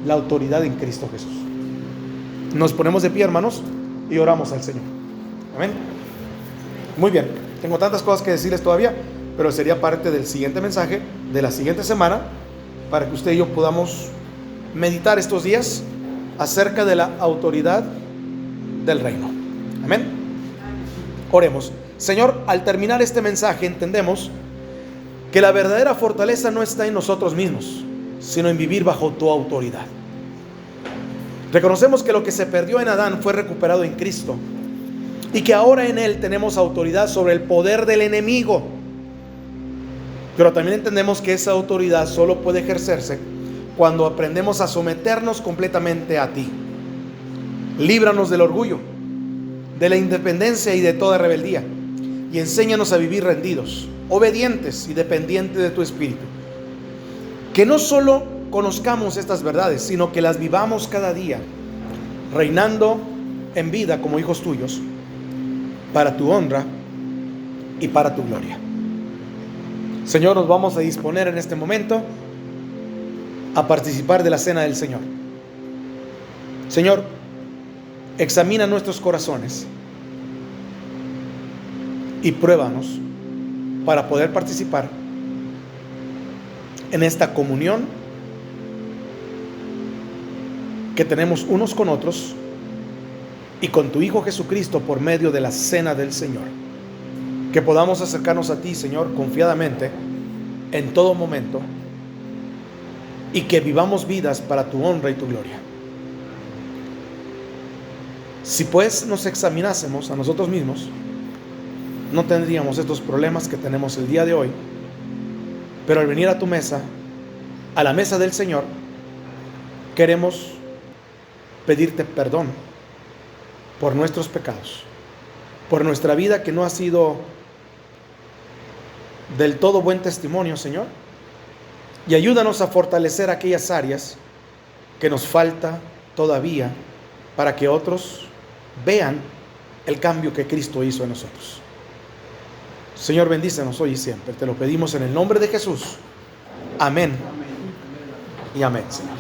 la autoridad en Cristo Jesús. Nos ponemos de pie, hermanos, y oramos al Señor. Amén. Muy bien, tengo tantas cosas que decirles todavía, pero sería parte del siguiente mensaje de la siguiente semana, para que usted y yo podamos meditar estos días acerca de la autoridad del reino. Amén. Oremos. Señor, al terminar este mensaje entendemos que la verdadera fortaleza no está en nosotros mismos, sino en vivir bajo tu autoridad. Reconocemos que lo que se perdió en Adán fue recuperado en Cristo, y que ahora en Él tenemos autoridad sobre el poder del enemigo. Pero también entendemos que esa autoridad solo puede ejercerse cuando aprendemos a someternos completamente a ti. Líbranos del orgullo, de la independencia y de toda rebeldía, y enséñanos a vivir rendidos, obedientes y dependientes de tu Espíritu. Que no solo conozcamos estas verdades, sino que las vivamos cada día, reinando en vida como hijos tuyos, para tu honra y para tu gloria. Señor, nos vamos a disponer en este momento a participar de la cena del Señor. Señor, examina nuestros corazones y pruébanos para poder participar en esta comunión que tenemos unos con otros y con tu Hijo Jesucristo por medio de la cena del Señor. Que podamos acercarnos a ti, Señor, confiadamente en todo momento, y que vivamos vidas para tu honra y tu gloria. Si pues nos examinásemos a nosotros mismos, no tendríamos estos problemas que tenemos el día de hoy. Pero al venir a tu mesa, a la mesa del Señor, queremos pedirte perdón por nuestros pecados, por nuestra vida que no ha sido del todo buen testimonio, Señor. Y ayúdanos a fortalecer aquellas áreas que nos falta todavía para que otros vean el cambio que Cristo hizo en nosotros. Señor, bendícenos hoy y siempre. Te lo pedimos en el nombre de Jesús. Amén. Y amén, Señor.